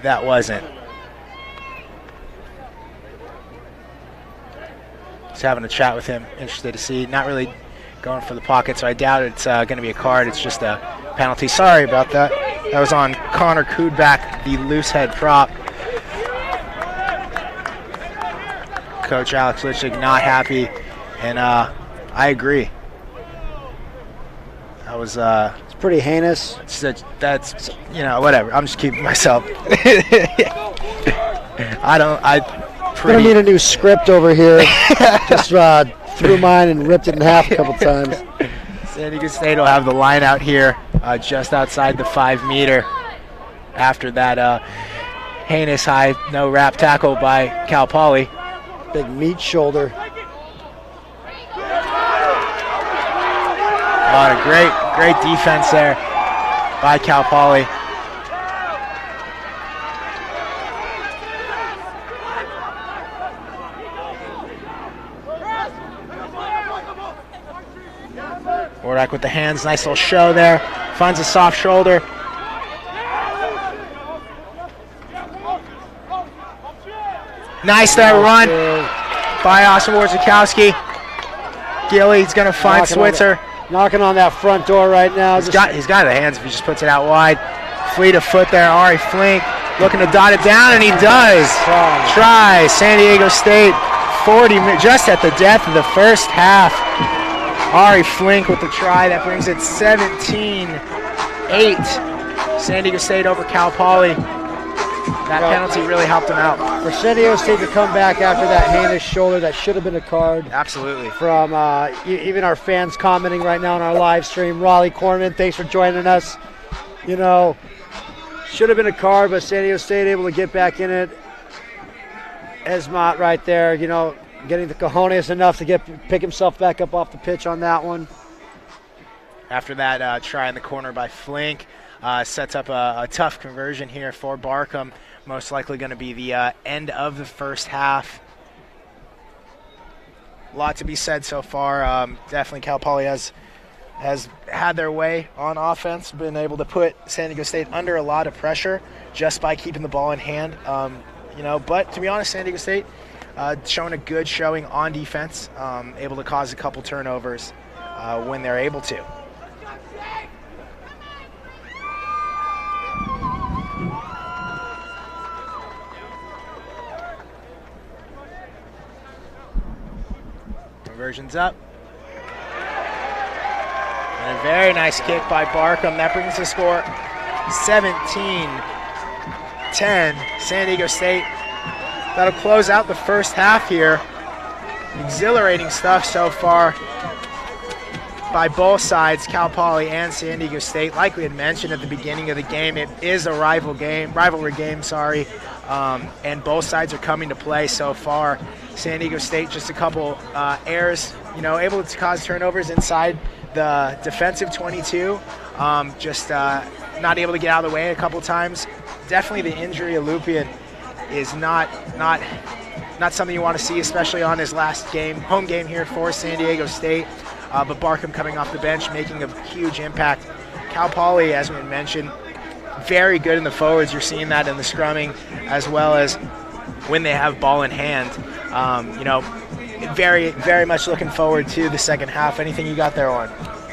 that wasn't. Just having a chat with him, interested to see. Not really going for the pocket, so I doubt it's going to be a card. It's just a penalty. Sorry about that. That was on Connor Kudback, the loose head prop. Coach Alex Litchig not happy, and I agree. That was it's pretty heinous. That's you know, whatever. I'm just keeping myself. I don't need a new script over here. Just threw mine and ripped it in half a couple times. San Diego State will have the line out here just outside the 5 meter after that heinous high no wrap tackle by Cal Poly. Big meat shoulder. A great defense there by Cal Poly. Wardak with the hands, nice little show there. Finds a soft shoulder. Nice that run by Austin Wojciechowski. Gilly's going to find Switzer. Knocking on that front door right now. He's got the hands if he just puts it out wide. Fleet of foot there, Ari Flink looking to dot it down, and he does. Try. San Diego State 40, just at the death of the first half. Ari Flink with the try. That brings it 17-8. San Diego State over Cal Poly. That penalty really helped him out. For San Diego State to come back after that heinous shoulder, that should have been a card. Absolutely. From even our fans commenting right now on our live stream. Raleigh Corman, thanks for joining us. You know, should have been a card, but San Diego State able to get back in it. Esmont right there, you know, getting the cojones enough to pick himself back up off the pitch on that one. After that try in the corner by Flink, sets up a tough conversion here for Barkham. Most likely going to be the end of the first half. A lot to be said so far. Definitely Cal Poly has had their way on offense, been able to put San Diego State under a lot of pressure just by keeping the ball in hand. You know, but to be honest, San Diego State showing a good showing on defense, able to cause a couple turnovers when they're able to. Conversion's up. And a very nice kick by Barkham. That brings the score 17-10. San Diego State. That'll close out the first half here. Exhilarating stuff so far by both sides, Cal Poly and San Diego State. Like we had mentioned at the beginning of the game, it is a rivalry game, and both sides are coming to play so far. San Diego State just a couple errors, you know, able to cause turnovers inside the defensive 22, just not able to get out of the way a couple times. Definitely the injury of Lupien is not something you want to see, especially on his last game, home game here for San Diego State. But Barkham coming off the bench, making a huge impact. Cal Poly, as we mentioned, very good in the forwards. You're seeing that in the scrumming, as well as when they have ball in hand. You know, very, very much looking forward to the second half. Anything you got there, Oren?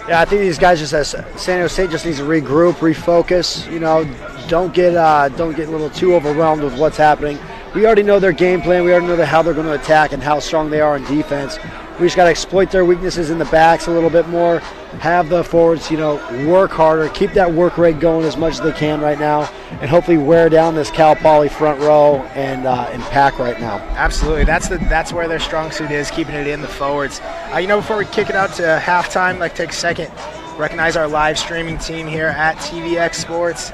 Yeah, I think these guys San Diego State just needs to regroup, refocus. You know, don't get a little too overwhelmed with what's happening. we already know their game plan. We already know how they're going to attack and how strong they are in defense. We just got to exploit their weaknesses in the backs a little bit more, have the forwards, work harder, keep that work rate going as much as they can right now, and hopefully wear down this Cal Poly front row and pack right now. Absolutely. That's where their strong suit is, keeping it in the forwards. Before we kick it out to halftime, I'd like to take a second, recognize our live streaming team here at TVX Sports.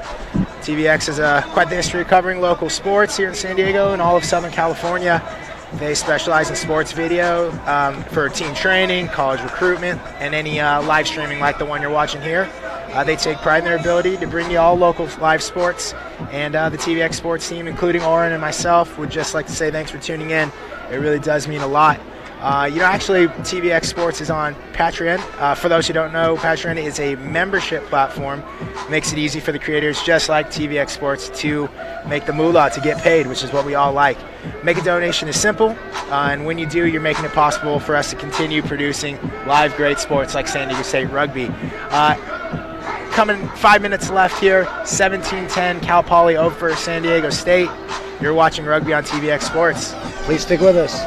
TVX has quite the history of covering local sports here in San Diego and all of Southern California. They specialize in sports video for team training, college recruitment, and any live streaming like the one you're watching here. They take pride in their ability to bring you all local live sports, and the TVX Sports team, including Oren and myself, would just like to say thanks for tuning in. It really does mean a lot. Actually, TVX Sports is on Patreon. For those who don't know, Patreon is a membership platform. Makes it easy for the creators, just like TVX Sports, to make the moolah, to get paid, which is what we all like. Make a donation is simple, and when you do, you're making it possible for us to continue producing live great sports like San Diego State Rugby. Coming 5 minutes left here, 17-10 Cal Poly over San Diego State. You're watching Rugby on TVX Sports. Please stick with us.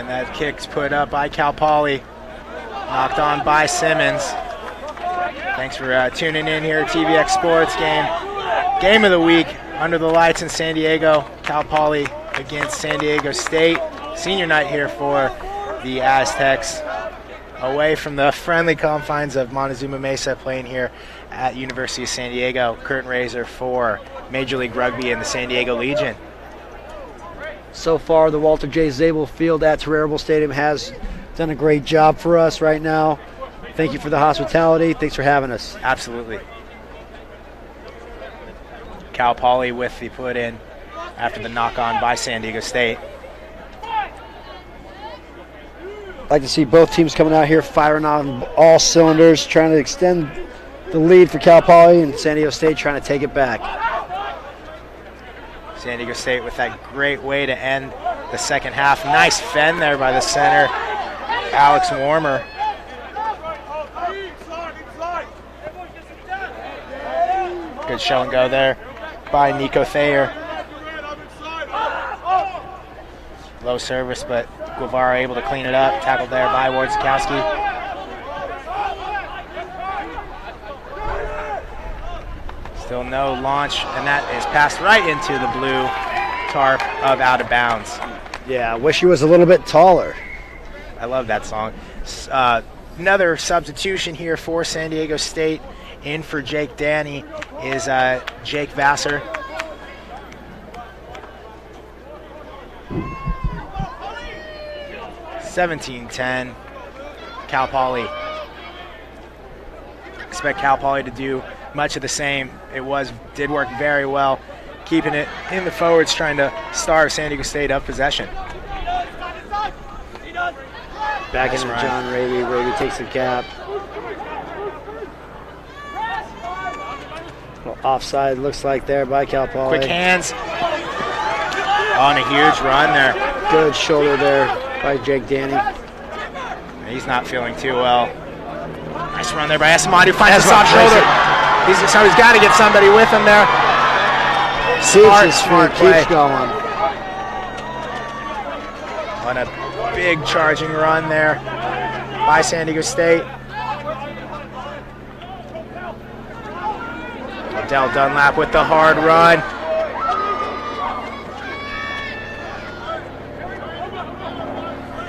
And that kick's put up by Cal Poly. Knocked on by Simmons. Thanks for tuning in here at TVX Sports Game of the week under the lights in San Diego. Cal Poly against San Diego State. Senior night here for the Aztecs. Away from the friendly confines of Montezuma Mesa, playing here at University of San Diego. Curtain raiser for Major League Rugby and the San Diego Legion. So far, the Walter J. Zabel Field at Terrible Stadium has done a great job for us right now. Thank you for the hospitality. Thanks for having us. Absolutely. Cal Poly with the put in after the knock on by San Diego State. Like to see both teams coming out here firing on all cylinders, trying to extend the lead for Cal Poly, and San Diego State trying to take it back. San Diego State with that great way to end the second half. Nice fend there by the center, Alex Warmer. Good show and go there by Nico Thayer. Low service, but Guevara able to clean it up. Tackled there by Ward-Zukowski. Still no launch, and that is passed right into the blue tarp of Out of Bounds. Yeah, I wish he was a little bit taller. I love that song. Another substitution here for San Diego State. In for Jake Danny is Jake Vassar. (17-10) Cal Poly. Expect Cal Poly to do much of the same. Did work very well, keeping it in the forwards, trying to starve San Diego State of possession. Back into John Raby. Raby takes the cap. Offside looks like there by Cal Poly. Quick hands. On a huge run there. Good shoulder there by Jake Danny. He's not feeling too well. Nice run there by Asamadi, who finds the soft shoulder. He's got to get somebody with him there. Smart play. Keeps going. On a big charging run there by San Diego State. Dell Dunlap with the hard run.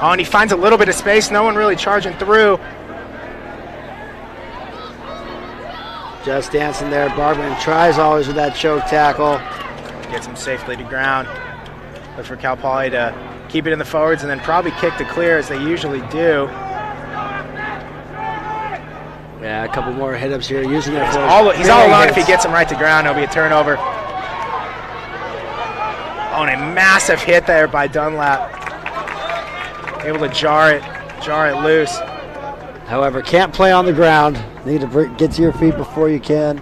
Oh, and he finds a little bit of space. No one really charging through. Just dancing there. Barberman tries always with that choke tackle. Gets him safely to ground. Look for Cal Poly to keep it in the forwards and then probably kick to clear as they usually do. Yeah, a couple more hit-ups here using their He's all alone. If he gets him right to ground, it'll be a turnover. Oh, and a massive hit there by Dunlap. Able to jar it loose. However, can't play on the ground. Need to get to your feet before you can.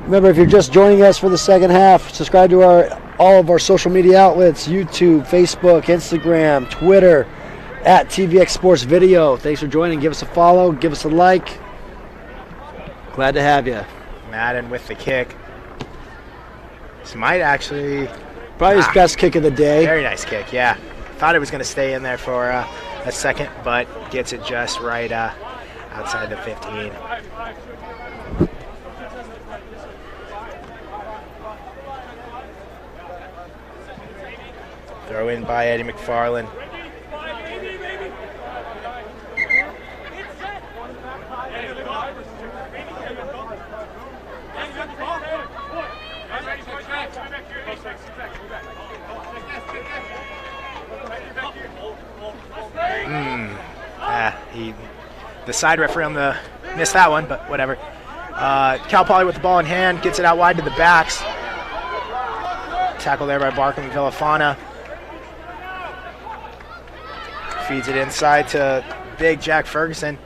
Remember, if you're just joining us for the second half, subscribe to all of our social media outlets: YouTube, Facebook, Instagram, Twitter, at TVX Sports Video. Thanks for joining. Give us a follow. Give us a like. Glad to have you. Madden with the kick. This might actually... Probably his best kick of the day. Very nice kick, yeah. Thought it was going to stay in there for a second, but gets it just right outside the 15. Throw in by Eddie McFarland. The side referee missed that one, but whatever. Cal Poly with the ball in hand, gets it out wide to the backs. Tackle there by Barkham and Villafana. Feeds it inside to big Jack Ferguson.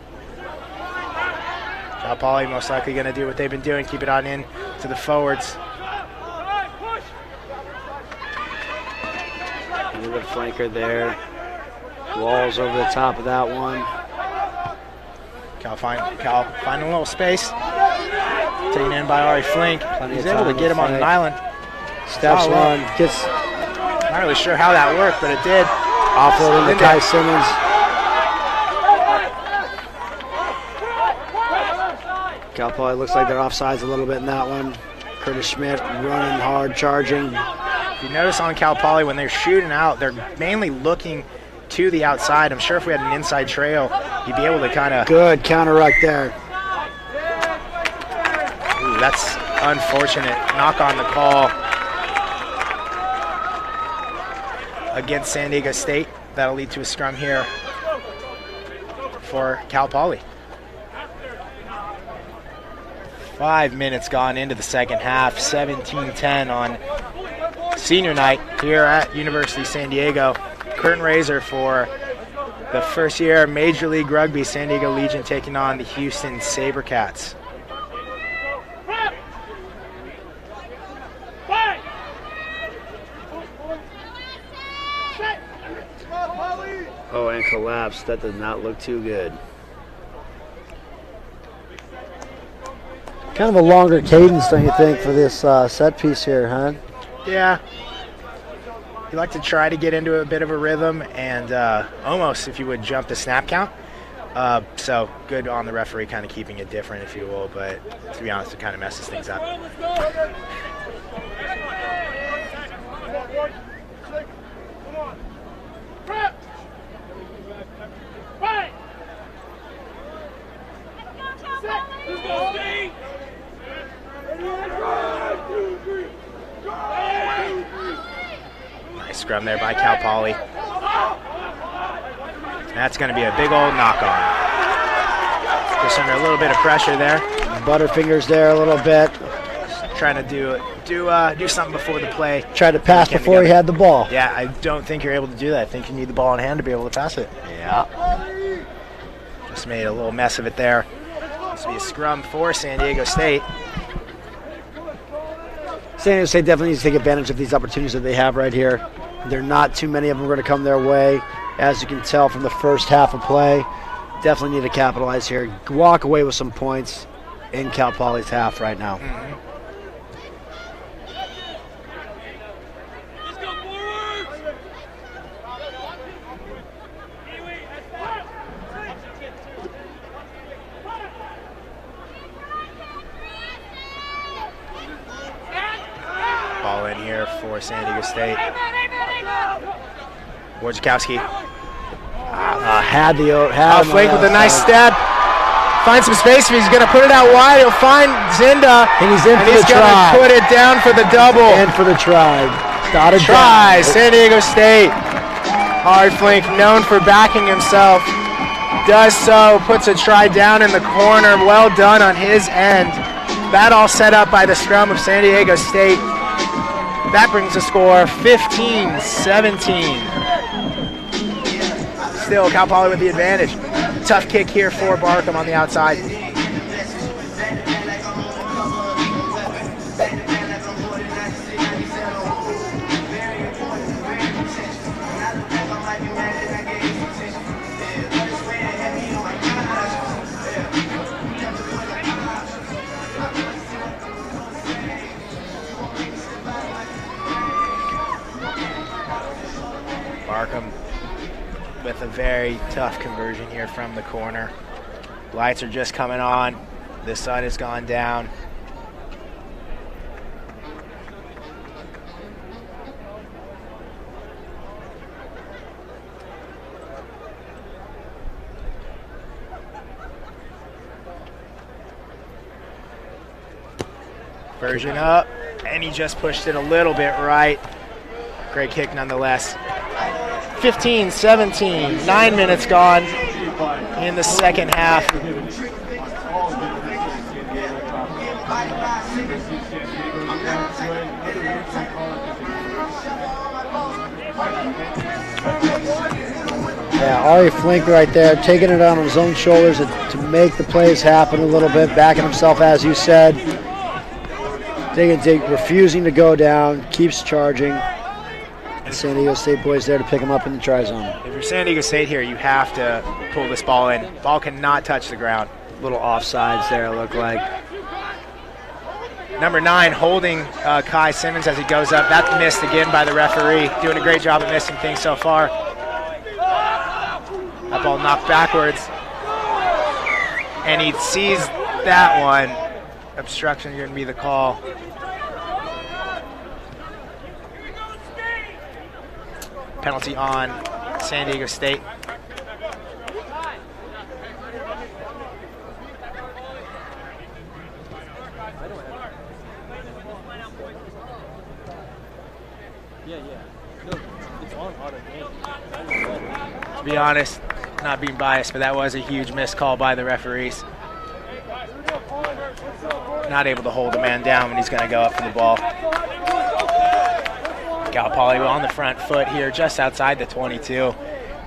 Cal Poly most likely going to do what they've been doing, keep it on in to the forwards. Into the flanker there. Walls over the top of that one. Cal finding a little space. Taken in by Ari Flink. He's able to get him on an island. Steps on, gets... Not really sure how that worked, but it did. Offloading to Kai Simmons. Cal Poly looks like they're offsides a little bit in that one. Curtis Schmidt running hard, charging. If you notice on Cal Poly, when they're shooting out, they're mainly looking to the outside. I'm sure if we had an inside trail, you'd be able to kind of... Good counter right there. Ooh, that's unfortunate. Knock on the call against San Diego State. That'll lead to a scrum here for Cal Poly. 5 minutes gone into the second half, 17-10 on senior night here at University of San Diego. Curtain raiser for the first year Major League Rugby, San Diego Legion taking on the Houston SaberCats. Oh, and collapsed. That did not look too good. Kind of a longer cadence, don't you think, for this set piece here, huh? Yeah. You like to try to get into a bit of a rhythm and almost, if you would, jump the snap count. So good on the referee kind of keeping it different, if you will, but to be honest, it kind of messes things up. Nice scrum there by Cal Poly. That's going to be a big old knock-on. Just under a little bit of pressure there. Butterfingers there a little bit. Just trying to do something before the play. Tried to pass before he had the ball. Yeah, I don't think you're able to do that. I think you need the ball in hand to be able to pass it. Yeah. Just made a little mess of it there. This will be a scrum for San Diego State. San Diego State definitely needs to take advantage of these opportunities that they have right here. There are not too many of them going to come their way, as you can tell from the first half of play. Definitely need to capitalize here. Walk away with some points in Cal Poly's half right now. Ball in here for San Diego State. Wojciechowski. Had Flake with a nice step. Find some space if he's going to put it out wide. He'll find Zinda. And he's in for the going try. to put it down for the double. In for the try. Dotted Try, down. San Diego State. Hard Flake, known for backing himself. Does so, puts a try down in the corner. Well done on his end. That all set up by the scrum of San Diego State. That brings the score 15-17. Still Cal Poly with the advantage. Tough kick here for Barkham on the outside. Barkham with a very tough conversion here from the corner. Lights are just coming on. The sun has gone down. Version up, and he just pushed it a little bit right. Great kick nonetheless. 15-17, 9 minutes gone in the second half. Yeah, Ari Flink right there, taking it on his own shoulders to make the plays happen a little bit, backing himself, as you said. Refusing to go down, keeps charging. San Diego State boys there to pick him up in the try zone. If you're San Diego State here, you have to pull this ball in. Ball cannot touch the ground. Little offsides there, it looked like. Number 9 holding Kai Simmons as he goes up. That's missed again by the referee. Doing a great job of missing things so far. That ball knocked backwards. And he sees that one. Obstruction going to be the call. Penalty on San Diego State. To be honest, not being biased, but that was a huge missed call by the referees. Not able to hold the man down when he's going to go up for the ball. Cal Poly on the front foot here, just outside the 22.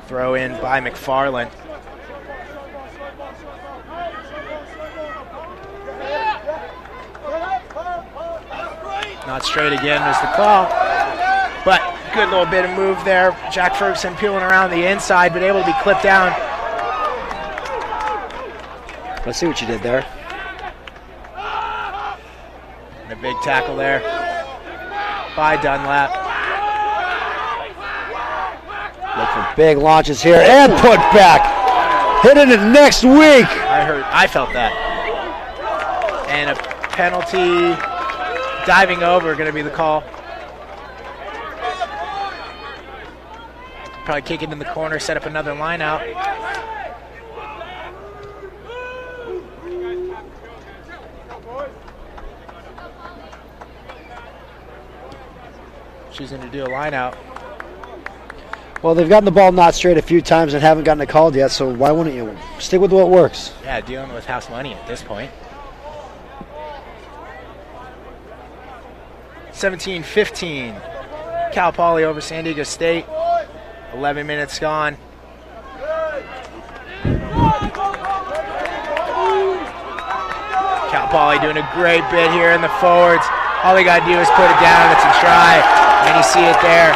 Throw in by McFarland. Not straight again was the call, but good little bit of move there. Jack Ferguson peeling around the inside, but able to be clipped down. Let's see what you did there. And a big tackle there by Dunlap. Look for big launches here and put back. Hitting it next week. I felt that. And a penalty, diving over, going to be the call. Probably kick it in the corner, set up another line out. She's going to do a line out. Well, they've gotten the ball not straight a few times and haven't gotten it called yet, so why wouldn't you stick with what works? Yeah, dealing with house money at this point. 17-15. Cal Poly over San Diego State. 11 minutes gone. Cal Poly doing a great bit here in the forwards. All they got to do is put it down. It's a try, and you see it there.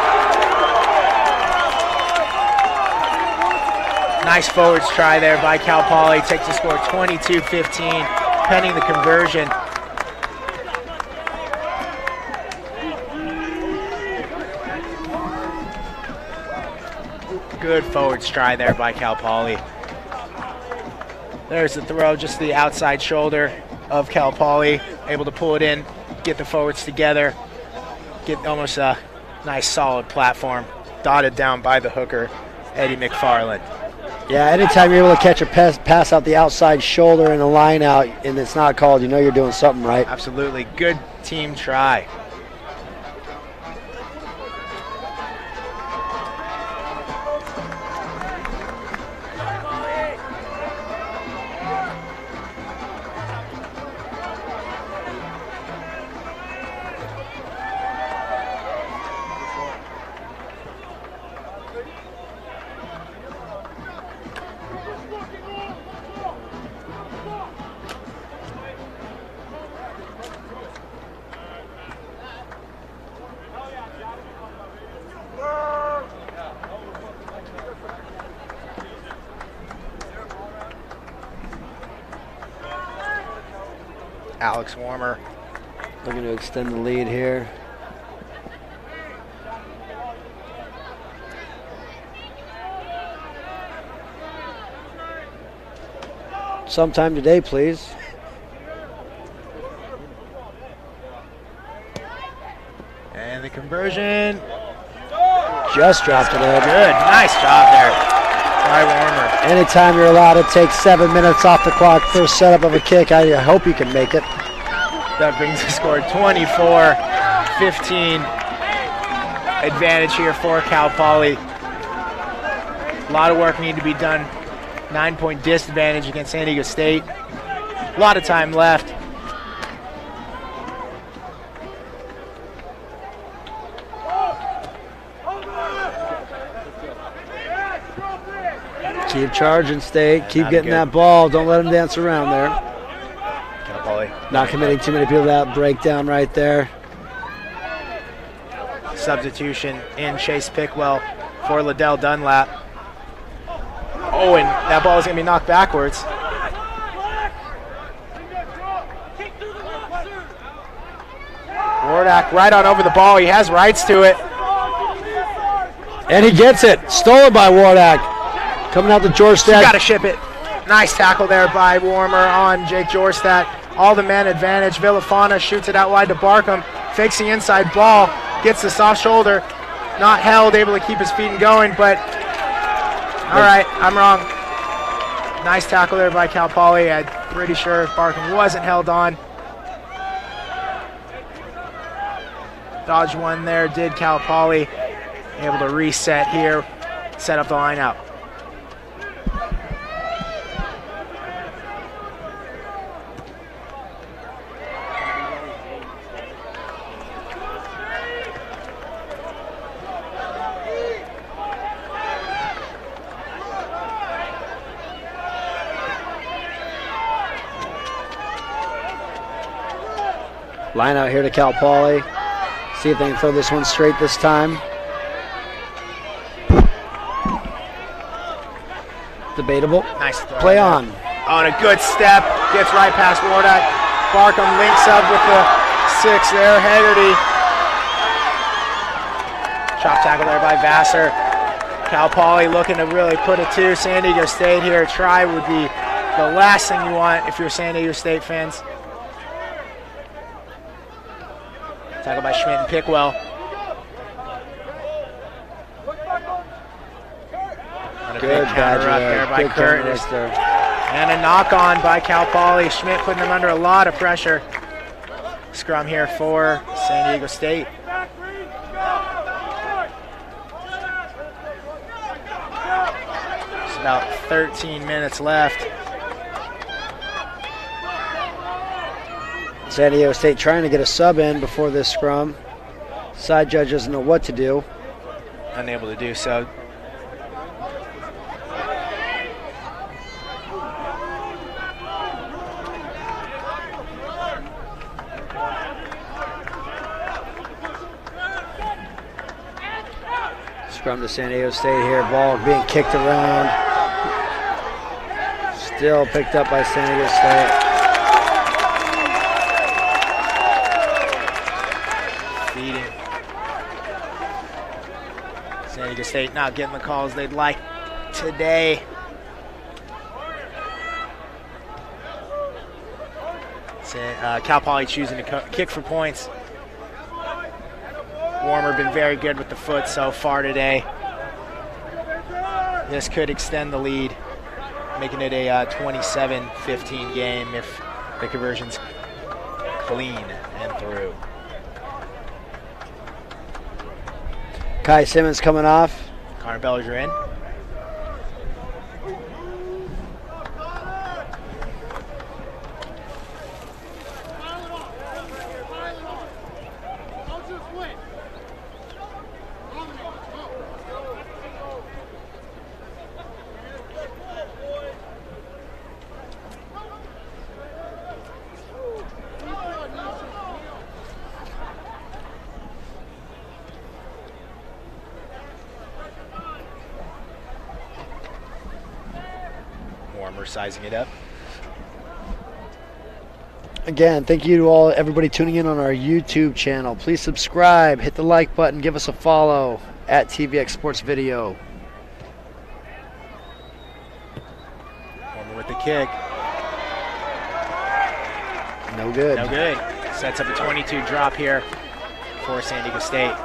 Nice forwards try there by Cal Poly. Takes the score 22-15, pending the conversion. Good forwards try there by Cal Poly. There's the throw, just the outside shoulder of Cal Poly. Able to pull it in, get the forwards together, get almost a nice solid platform. Dotted down by the hooker, Eddie McFarland. Yeah, anytime you're able to catch a pass out the outside shoulder and a line out and it's not called, you know you're doing something right. Absolutely, good team try. Alex Warmer looking to extend the lead here. Sometime today, please. And the conversion. Just dropped it in. Good, nice job there by Warmer. Anytime you're allowed to take 7 minutes off the clock, first setup of a kick, I hope you can make it. That brings the score 24-15. Advantage here for Cal Poly. A lot of work needed to be done. 9-point disadvantage against San Diego State. A lot of time left. Keep charging, State. Keep Not getting good. that ball. Don't let them dance around there. Cal Poly. Not committing too many people to that breakdown right there. Substitution in Chase Pickwell for Liddell Dunlap. Oh, and that ball is going to be knocked backwards. Wardak right on over the ball. He has rights to it. And he gets it. Stolen by Wardak. Coming out to You Jorstad. got to ship it. Nice tackle there by Warmer on Jake Jorstad. All the men advantage. Villafana shoots it out wide to Barkham. Fakes the inside ball. Gets the soft shoulder. Not held. Able to keep his feet and going. But, all right, I'm wrong. Nice tackle there by Cal Poly. I'm pretty sure Barkham wasn't held on. Dodged one there. Did Cal Poly. Able to reset here. Set up the line out. Line out here to Cal Poly. See if they can throw this one straight this time. Debatable. Nice throw. Play on. On a good step. Gets right past Wardak. Barkham links up with the 6 there. Haggerty. Chop tackle there by Vassar. Cal Poly looking to really put it to San Diego State here. A try would be the last thing you want if you're San Diego State fans. Tackle by Schmidt and Pickwell. Good counter up there by Good Curtis. right there. And a knock on by Cal Poly. Schmidt putting them under a lot of pressure. Scrum here for San Diego State. It's about 13 minutes left. San Diego State trying to get a sub in before this scrum. Side judge doesn't know what to do. Unable to do so. Scrum to San Diego State here. Ball being kicked around. Still picked up by San Diego State. Feeding. San Diego State not getting the calls they'd like today. Cal Poly choosing to kick for points. Warmer been very good with the foot so far today. This could extend the lead, making it a 27-15 game if the conversion's clean and through. Kai Simmons coming off. Connor Bellinger in. Sizing it up. Again, thank you to all everybody tuning in on our YouTube channel. Please subscribe, hit the like button, give us a follow at TVX Sports Video. Warmer with the kick. No good. No good. Sets up a 22 drop here for San Diego State.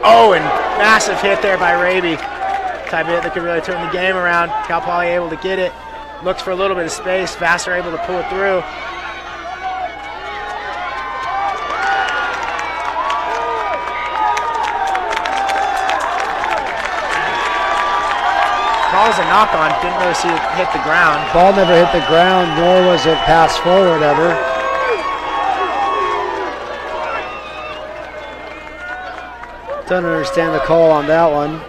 Oh, and massive hit there by Raby. Type of hit that could really turn the game around. Cal Poly able to get it. Looks for a little bit of space. Vassar able to pull it through. Calls a knock on. Didn't really see it hit the ground. Ball never hit the ground, nor was it passed forward ever. Don't understand the call on that one.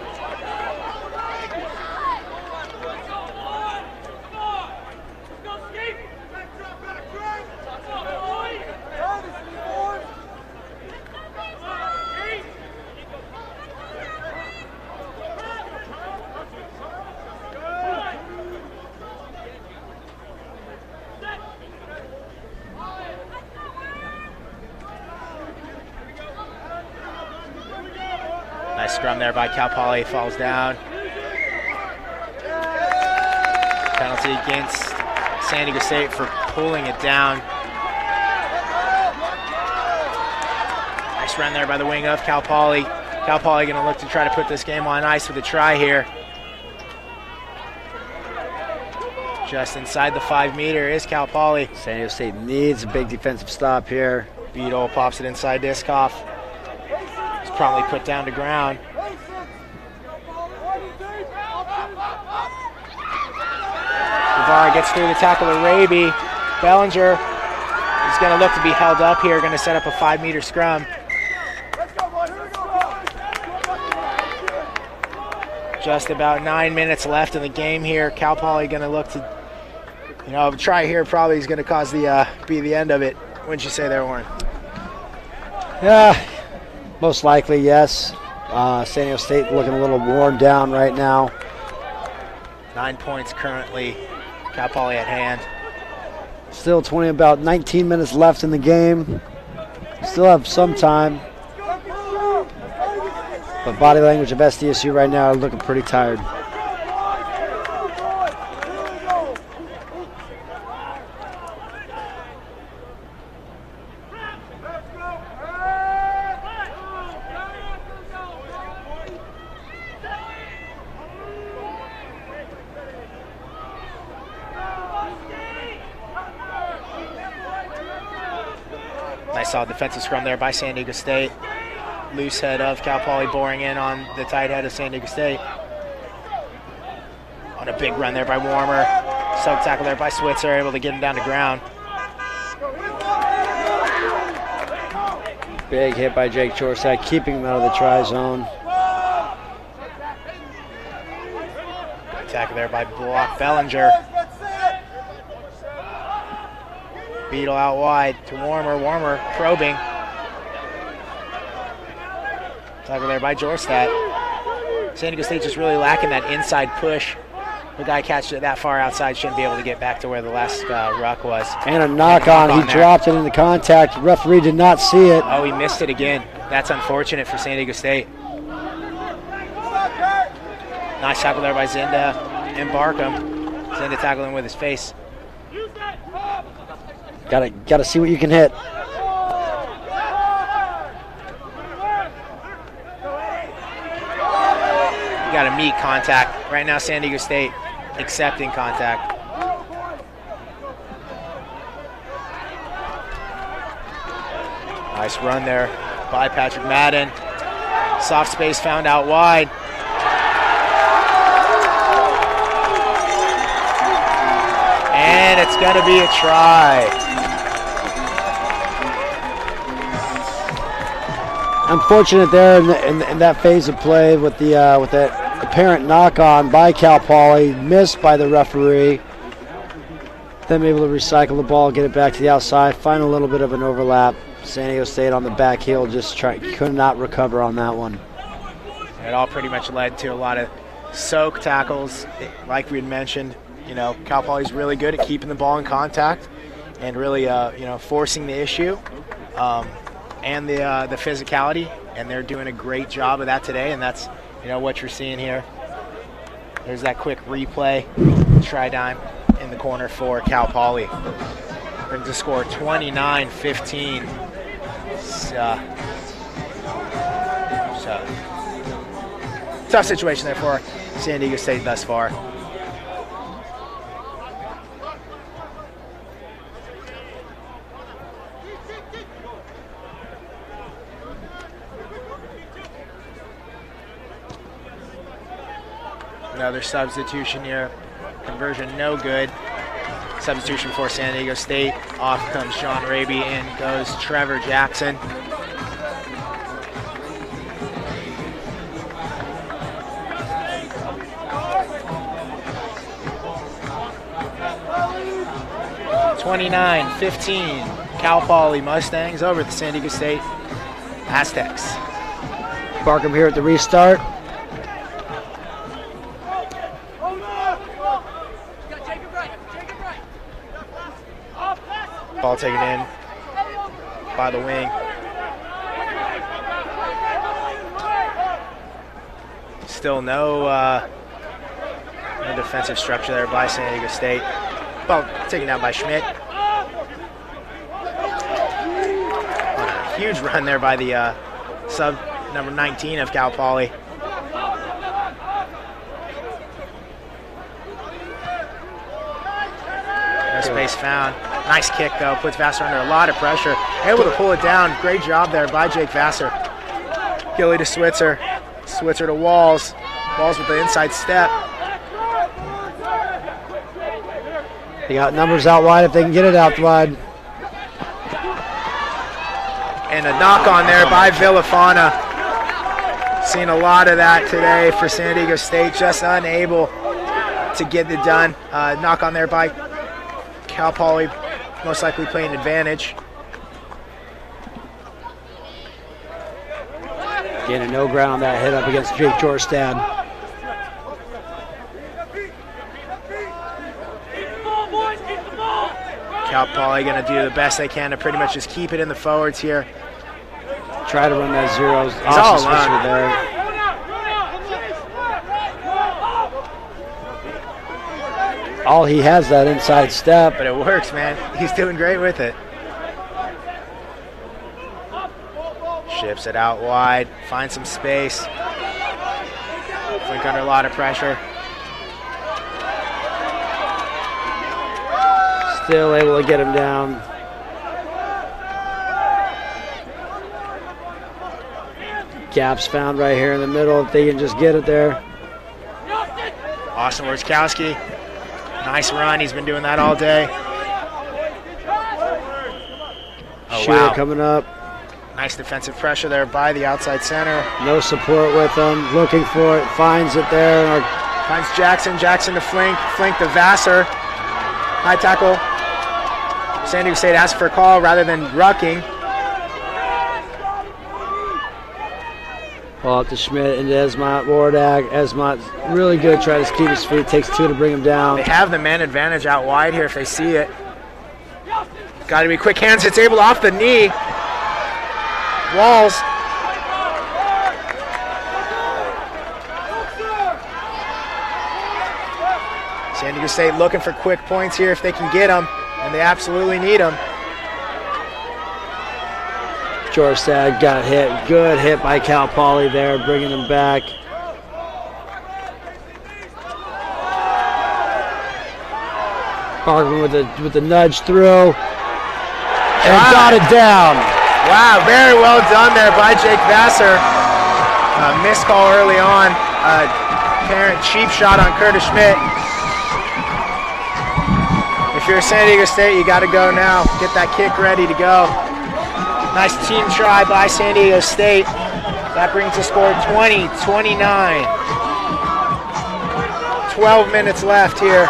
scrum there by Cal Poly, falls down. Penalty against San Diego State for pulling it down. Nice run there by the wing of Cal Poly. Cal Poly going to look to try to put this game on ice with a try here. Just inside the 5 meter is Cal Poly. San Diego State needs a big defensive stop here. Beadle pops it inside Diskoff. He's promptly put down to ground. Guevara gets through the tackle of Raby. Bellinger is going to look to be held up here, going to set up a 5 meter scrum. Just about 9 minutes left in the game here. Cal Poly going to look to, a try here probably is going to cause be the end of it. Wouldn't you say there, Warren? Yeah, most likely, yes. San Diego State looking a little worn down right now. 9 points currently. Cal Poly at hand. Still about 19 minutes left in the game. Still have some time. But body language of SDSU right now are looking pretty tired. Nice solid defensive scrum there by San Diego State. Loose head of Cal Poly boring in on the tight head of San Diego State. On a big run there by Warmer. Sub tackle there by Switzer, able to get him down to ground. Big hit by Jake Chorsack, keeping him out of the try zone. Good tackle there by Block Bellinger. Beadle out wide to Warmer. Warmer probing. Tackle there by Jorstad. San Diego State just really lacking that inside push. The guy catches it that far outside shouldn't be able to get back to where the last ruck was. And a knock on. He dropped it into contact. Referee did not see it. Oh, he missed it again. That's unfortunate for San Diego State. Nice tackle there by Zinda and Barkham. Zinda tackling with his face. Gotta see what you can hit. You gotta meet contact. Right now, San Diego State accepting contact. Nice run there by Patrick Madden. Soft space found out wide. And it's gonna be a try. Unfortunate there in that phase of play with that apparent knock-on by Cal Poly, missed by the referee. Them able to recycle the ball, get it back to the outside, find a little bit of an overlap. San Diego State on the back heel could not recover on that one. It all pretty much led to a lot of soak tackles, like we had mentioned. Cal Poly's really good at keeping the ball in contact and really, forcing the issue. And the physicality, and they're doing a great job of that today, and that's what you're seeing here. There's that quick replay, try dime in the corner for Cal Poly. Brings the score 29-15. So tough situation there for San Diego State thus far. Another substitution here. Conversion no good. Substitution for San Diego State. Off comes Sean Raby, in goes Trevor Jackson. (29-15). Cal Poly Mustangs over the San Diego State Aztecs. Barkham here at the restart. Ball taken in by the wing. Still no defensive structure there by San Diego State. Well, taken down by Schmidt. A huge run there by the sub number 19 of Cal Poly. No space found. Nice kick though, puts Vassar under a lot of pressure. Able to pull it down. Great job there by Jake Vassar. Gilly to Switzer. Switzer to Walls. Walls with the inside step. They got numbers out wide if they can get it out wide. And a knock on there by Villafana. Seen a lot of that today for San Diego State, just unable to get it done. Knock on there by Cal Poly, most likely playing advantage. Getting no ground on that hit up against Jake Jorstad. Cal Poly going to do the best they can to pretty much just keep it in the forwards here. Try to run that zeros. He's all alone. There. All he has that inside step. But it works, man. He's doing great with it. Ships it out wide, finds some space. Flink under a lot of pressure. Still able to get him down. Gaps found right here in the middle if they can just get it there. Austin Wierzkowski. Nice run. He's been doing that all day. Oh, Shooter wow. coming up. Nice defensive pressure there by the outside center. No support with him. Looking for it. Finds it there. Finds Jackson. Jackson to Flink. Flink to Vassar. High tackle. San Diego State asked for a call rather than rucking. Ball up to Schmidt into Esmont. Wardak. Esmont really good. Trying to keep his feet. Takes two to bring him down. They have the man advantage out wide here if they see it. Got to be quick hands. It's able off the knee. Walls. San Diego State looking for quick points here if they can get them, and they absolutely need them. Jorstad got hit. Good hit by Cal Poly there, bringing him back. Barkman with the nudge through. And got it down. Wow, very well done there by Jake Vassar. Missed call early on. Apparent cheap shot on Curtis Schmidt. If you're San Diego State, you got to go now. Get that kick ready to go. Nice team try by San Diego State. That brings the score 20-29. 12 minutes left here.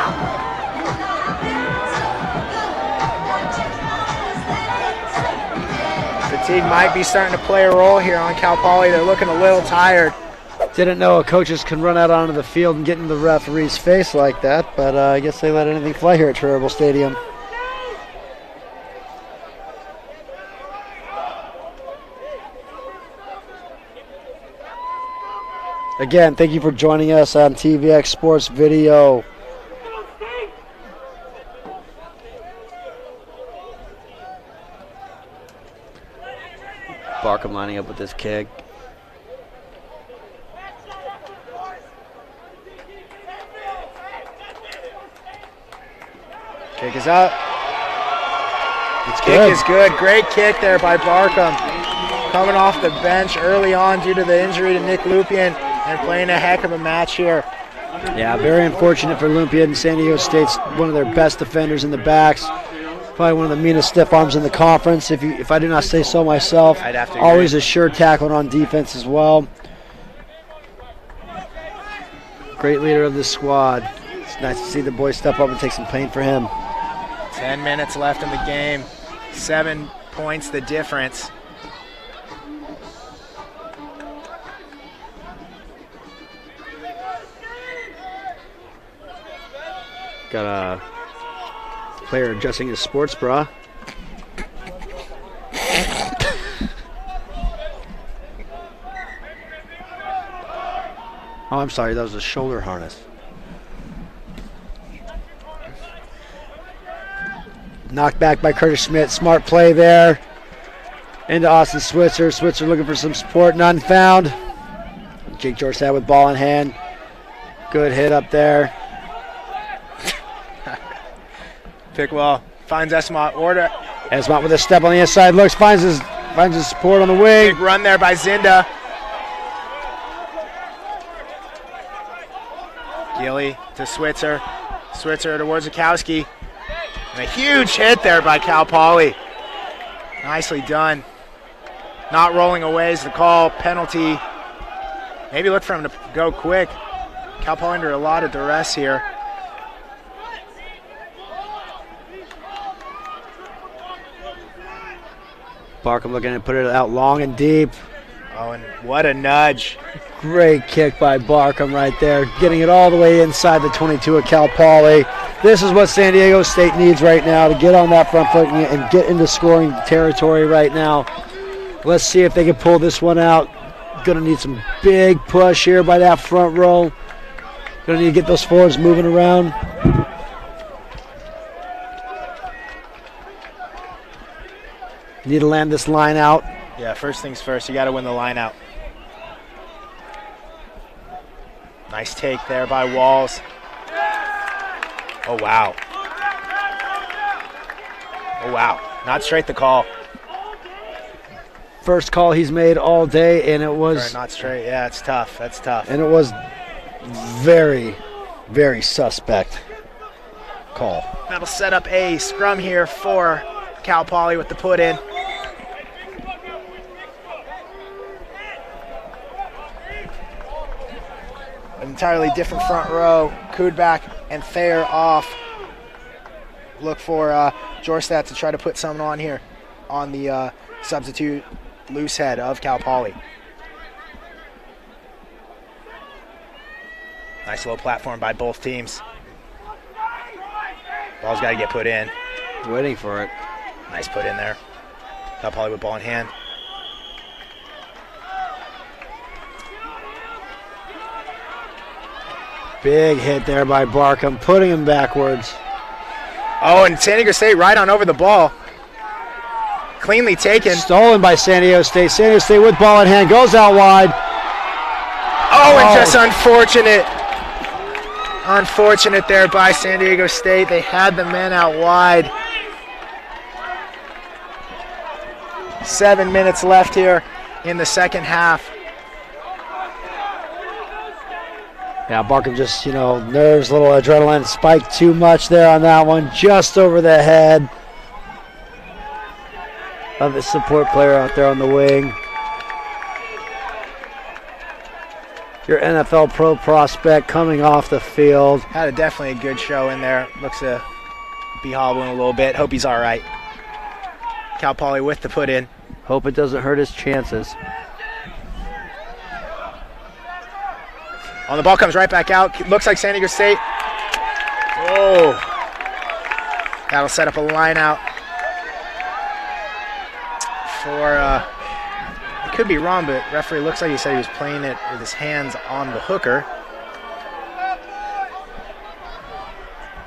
Fatigue might be starting to play a role here on Cal Poly. They're looking a little tired. Didn't know coaches can run out onto the field and get in the referee's face like that, but I guess they let anything fly here at Terrible Stadium. Again, thank you for joining us on TVX Sports Video. Barkham lining up with this kick. Kick is up. It's Kick good. is good. Great kick there by Barkham. Coming off the bench early on due to the injury to Nick Lupien and playing a heck of a match here. Yeah, very unfortunate for Lupien. San Diego State's one of their best defenders in the backs. Probably one of the meanest stiff arms in the conference, if I do not say so myself. I'd have to Always agree. a sure tackle on defense as well. Great leader of this squad. It's nice to see the boys step up and take some pain for him. 10 minutes left in the game. 7 points the difference. Got a player adjusting his sports bra. Oh, I'm sorry, that was a shoulder harness. Knocked back by Curtis Schmidt. Smart play there. Into Austin Switzer. Switzer looking for some support. None found. Jake Jorstad with ball in hand. Good hit up there. Pickwell finds Esmont. Order. Esmont with a step on the inside. Looks, finds his support on the wing. Big run there by Zinda. Gilly to Switzer. Switzer towards Wojciechowski. And a huge hit there by Cal Poly. Nicely done. Not rolling away is the call. Penalty. Maybe look for him to go quick. Cal Poly under a lot of duress here. Barkham looking to put it out long and deep. Oh, and what a nudge. Great kick by Barkham right there, getting it all the way inside the 22 of Cal Poly. This is what San Diego State needs right now to get on that front foot and get into scoring territory right now. Let's see if they can pull this one out. Gonna need some big push here by that front row. Gonna need to get those forwards moving around. Need to land this line out. Yeah, first things first, you got to win the line out. Nice take there by Walls. Oh, wow. Oh, wow. Not straight the call. First call he's made all day, and it was... Not straight. Yeah, it's tough. That's tough. And it was very, very suspect call. That'll set up a scrum here for Cal Poly with the put in. An entirely different front row. Kudback and Thayer off. Look for Jorstad to try to put someone on here on the substitute loose head of Cal Poly. Nice low platform by both teams. Ball's got to get put in. Waiting for it. Nice put in there. Cal Poly with ball in hand. Big hit there by Barkham, putting him backwards. Oh, and San Diego State right on over the ball. Cleanly taken. Stolen by San Diego State. San Diego State with ball in hand, goes out wide. Oh, and just unfortunate. Unfortunate there by San Diego State. They had the men out wide. 7 minutes left here in the second half. Yeah, Barkham just, nerves, little adrenaline, spiked too much there on that one, just over the head of the support player out there on the wing. Your NFL pro prospect coming off the field. Had definitely a good show in there. Looks to be hobbling a little bit. Hope he's all right. Cal Poly with the put in. Hope it doesn't hurt his chances. On the ball comes right back out. Looks like San Diego State. Oh. That'll set up a line out for, I could be wrong, but referee looks like he said he was playing it with his hands on the hooker.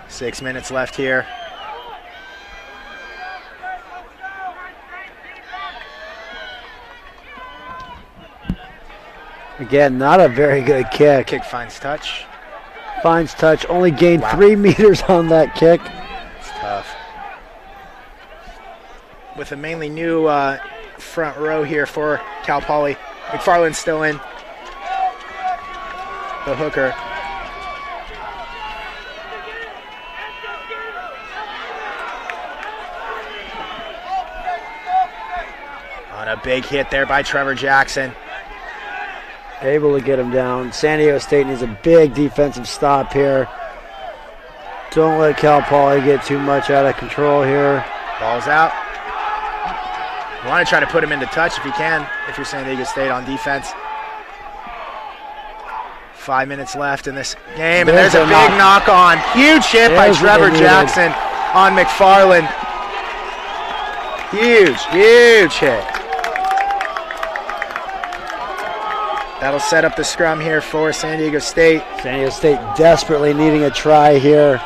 6 minutes left here. Again, not a very good kick. Kick finds touch. Finds touch, only gained 3 meters on that kick. It's tough. With a mainly new front row here for Cal Poly. McFarland's still in. The hooker. On a big hit there by Trevor Jackson. Able to get him down. San Diego State needs a big defensive stop here. Don't let Cal Poly get too much out of control here. Ball's out. You want to try to put him into touch if you can, if you're San Diego State on defense. 5 minutes left in this game, and there's a big knock on. Huge hit by Trevor Jackson on McFarland. Huge, huge hit. That'll set up the scrum here for San Diego State. San Diego State desperately needing a try here.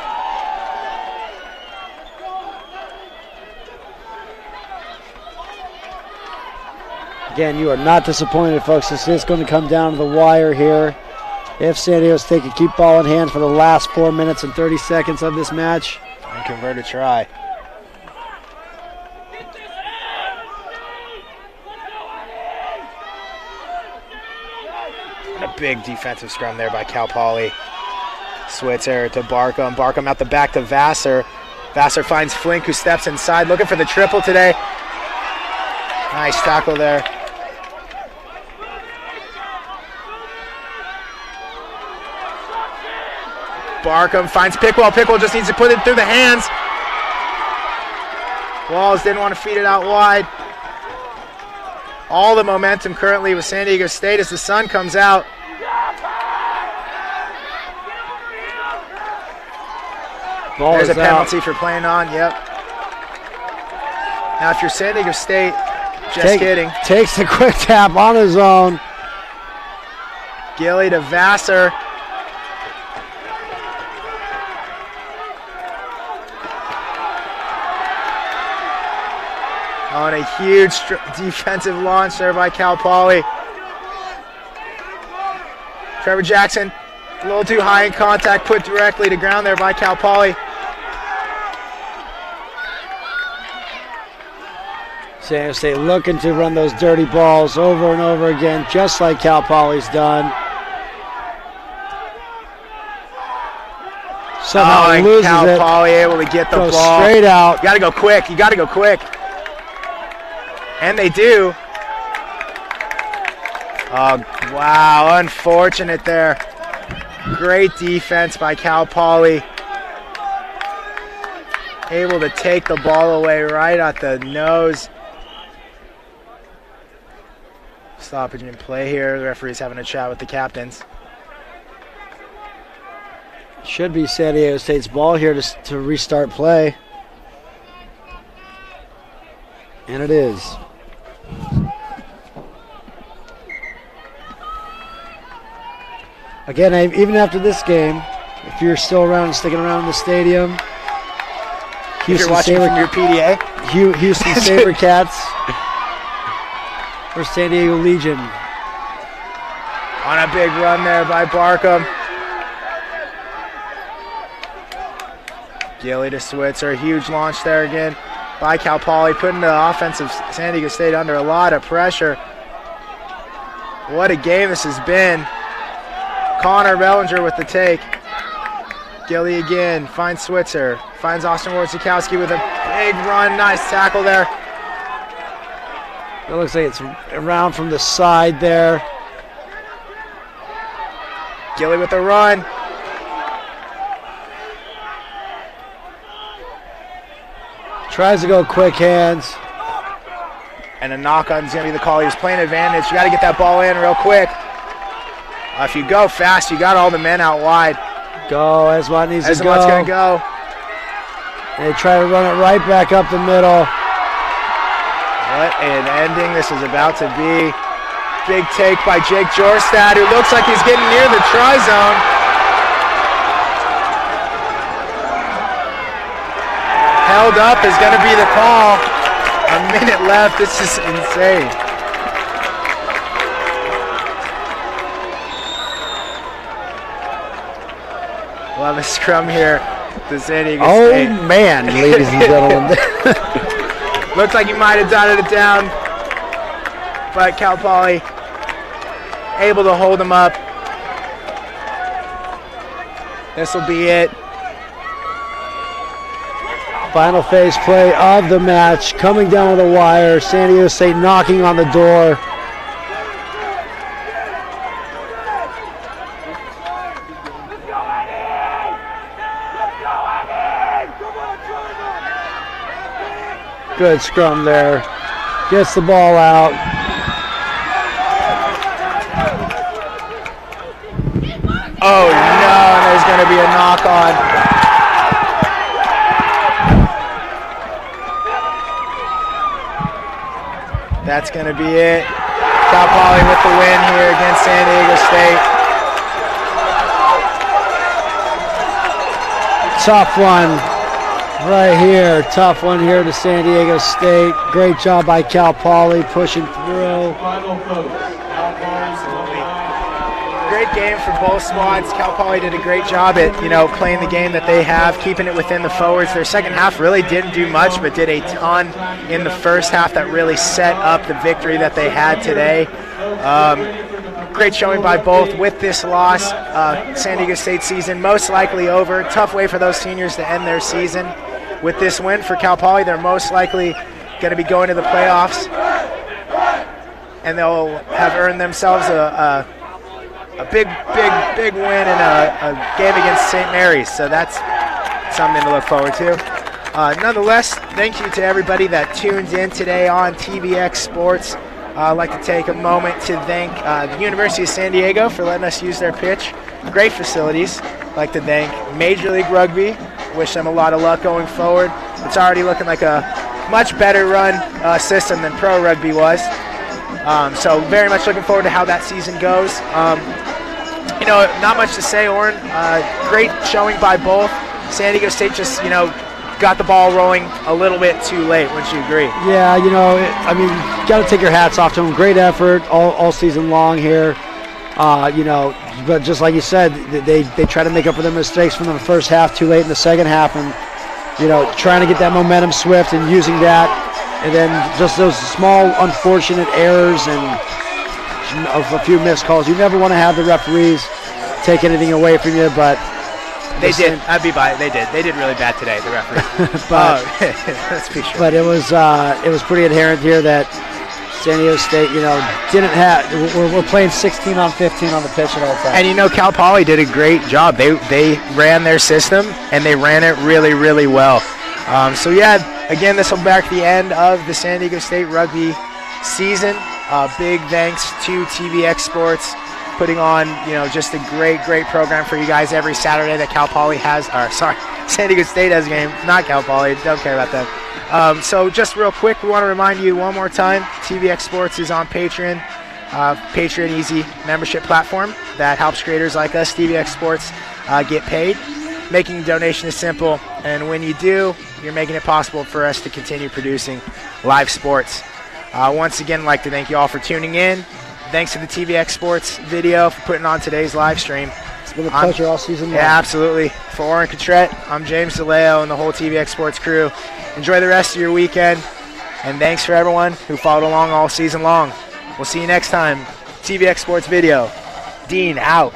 Again, you are not disappointed, folks. This is going to come down to the wire here. If San Diego State can keep ball in hand for the last 4 minutes and 30 seconds of this match. And convert a try. And a big defensive scrum there by Cal Poly. Switzer to Barkham. Barkham out the back to Vassar. Vassar finds Flink, who steps inside, looking for the triple today. Nice tackle there. Barkham finds Pickwell. Pickwell just needs to put it through the hands. Walls didn't want to feed it out wide. All the momentum currently with San Diego State as the sun comes out. There's a penalty for playing on, yep. Now if you're San Diego State, just kidding. Takes the quick tap on his own. Gilly to Vassar. On a huge defensive launch there by Cal Poly. Trevor Jackson, a little too high in contact, put directly to ground there by Cal Poly. San Diego State looking to run those dirty balls over and over again, just like Cal Poly's done. Somehow loses Cal it. Poly able to get the Goes ball. straight out. You gotta go quick, you gotta go quick. And they do. Oh, wow, unfortunate there. Great defense by Cal Poly. Able to take the ball away right at the nose. Stoppage in play here. The referee's having a chat with the captains. Should be San Diego State's ball here to restart play. And it is. Again, even after this game, if you're still around and sticking around in the stadium, If you're watching from your PDA. Houston SaberCats or San Diego Legion. On a big run there by Barkham. Gilly to Switzer, huge launch there again by Cal Poly, putting the offense of San Diego State under a lot of pressure. What a game this has been. Connor Bellinger with the take. Gilly again, finds Switzer, finds Austin Wojciechowski with a big run, nice tackle there. It looks like it's around from the side there. Gilly with a run. Tries to go quick hands. And a knock-on is going to be the call. He was playing advantage. You got to get that ball in real quick. If you go fast, you got all the men out wide. Go, Esmont needs to go. Esmont's going to go. They try to run it right back up the middle. What an ending this is about to be. Big take by Jake Jorstad, who looks like he's getting near the try zone. Held up is going to be the call. A minute left. This is insane. We'll have a scrum here to San Diego State. Oh, man, ladies and gentlemen. Looks like you might have dotted it down, but Cal Poly able to hold him up. This will be it. Final phase play of the match, coming down to the wire. San Diego State knocking on the door. Good scrum there. Gets the ball out. Oh no, and there's going to be a knock on. That's going to be it. Cal Poly with the win here against San Diego State. Tough one right here. Tough one here to San Diego State. Great job by Cal Poly pushing through. Great game for both squads. Cal Poly did a great job at, playing the game that they have, keeping it within the forwards. Their second half really didn't do much, but did a ton in the first half that really set up the victory that they had today. Great showing by both. With this loss, San Diego State season most likely over. Tough way for those seniors to end their season. With this win for Cal Poly, they're most likely going to be going to the playoffs, and they'll have earned themselves a big win in a game against St. Mary's. So that's something to look forward to. Nonetheless, thank you to everybody that tuned in today on TVX Sports. I'd like to take a moment to thank the University of San Diego for letting us use their pitch. Great facilities. I'd like to thank Major League Rugby. Wish them a lot of luck going forward. It's already looking like a much better run system than pro rugby was. So very much looking forward to how that season goes. Not much to say, Oren. Great showing by both. San Diego State just, got the ball rolling a little bit too late. Wouldn't you agree? Yeah, you got to take your hats off to them. Great effort all season long here. But just like you said, they try to make up for their mistakes from the first half too late in the second half, and trying to get that momentum swift and using that, and then just those small unfortunate errors and a few missed calls. You never want to have the referees take anything away from you, but they did. I'd be by it. They did. They did really bad today, the referees. But let's be sure. But it was pretty inherent here that San Diego State, didn't have. We're playing 16 on 15 on the pitch at all times. And Cal Poly did a great job. They ran their system and they ran it really, really well. So yeah, again, this will mark the end of the San Diego State rugby season. Big thanks to TVX Sports putting on, just a great program for you guys every Saturday that Cal Poly has. San Diego State has a game, not Cal Poly. Don't care about them. So just real quick, we want to remind you one more time, TVX Sports is on Patreon. Patreon easy membership platform that helps creators like us, TVX Sports, get paid. Making a donation is simple, and when you do, you're making it possible for us to continue producing live sports. Once again, I'd like to thank you all for tuning in. Thanks to the TVX Sports video for putting on today's live stream. It's been a pleasure all season long. Yeah, absolutely. For Oren Contret, I'm James DeLeo and the whole TVX Sports crew. Enjoy the rest of your weekend, and thanks for everyone who followed along all season long. We'll see you next time. TVX Sports video. Dean out.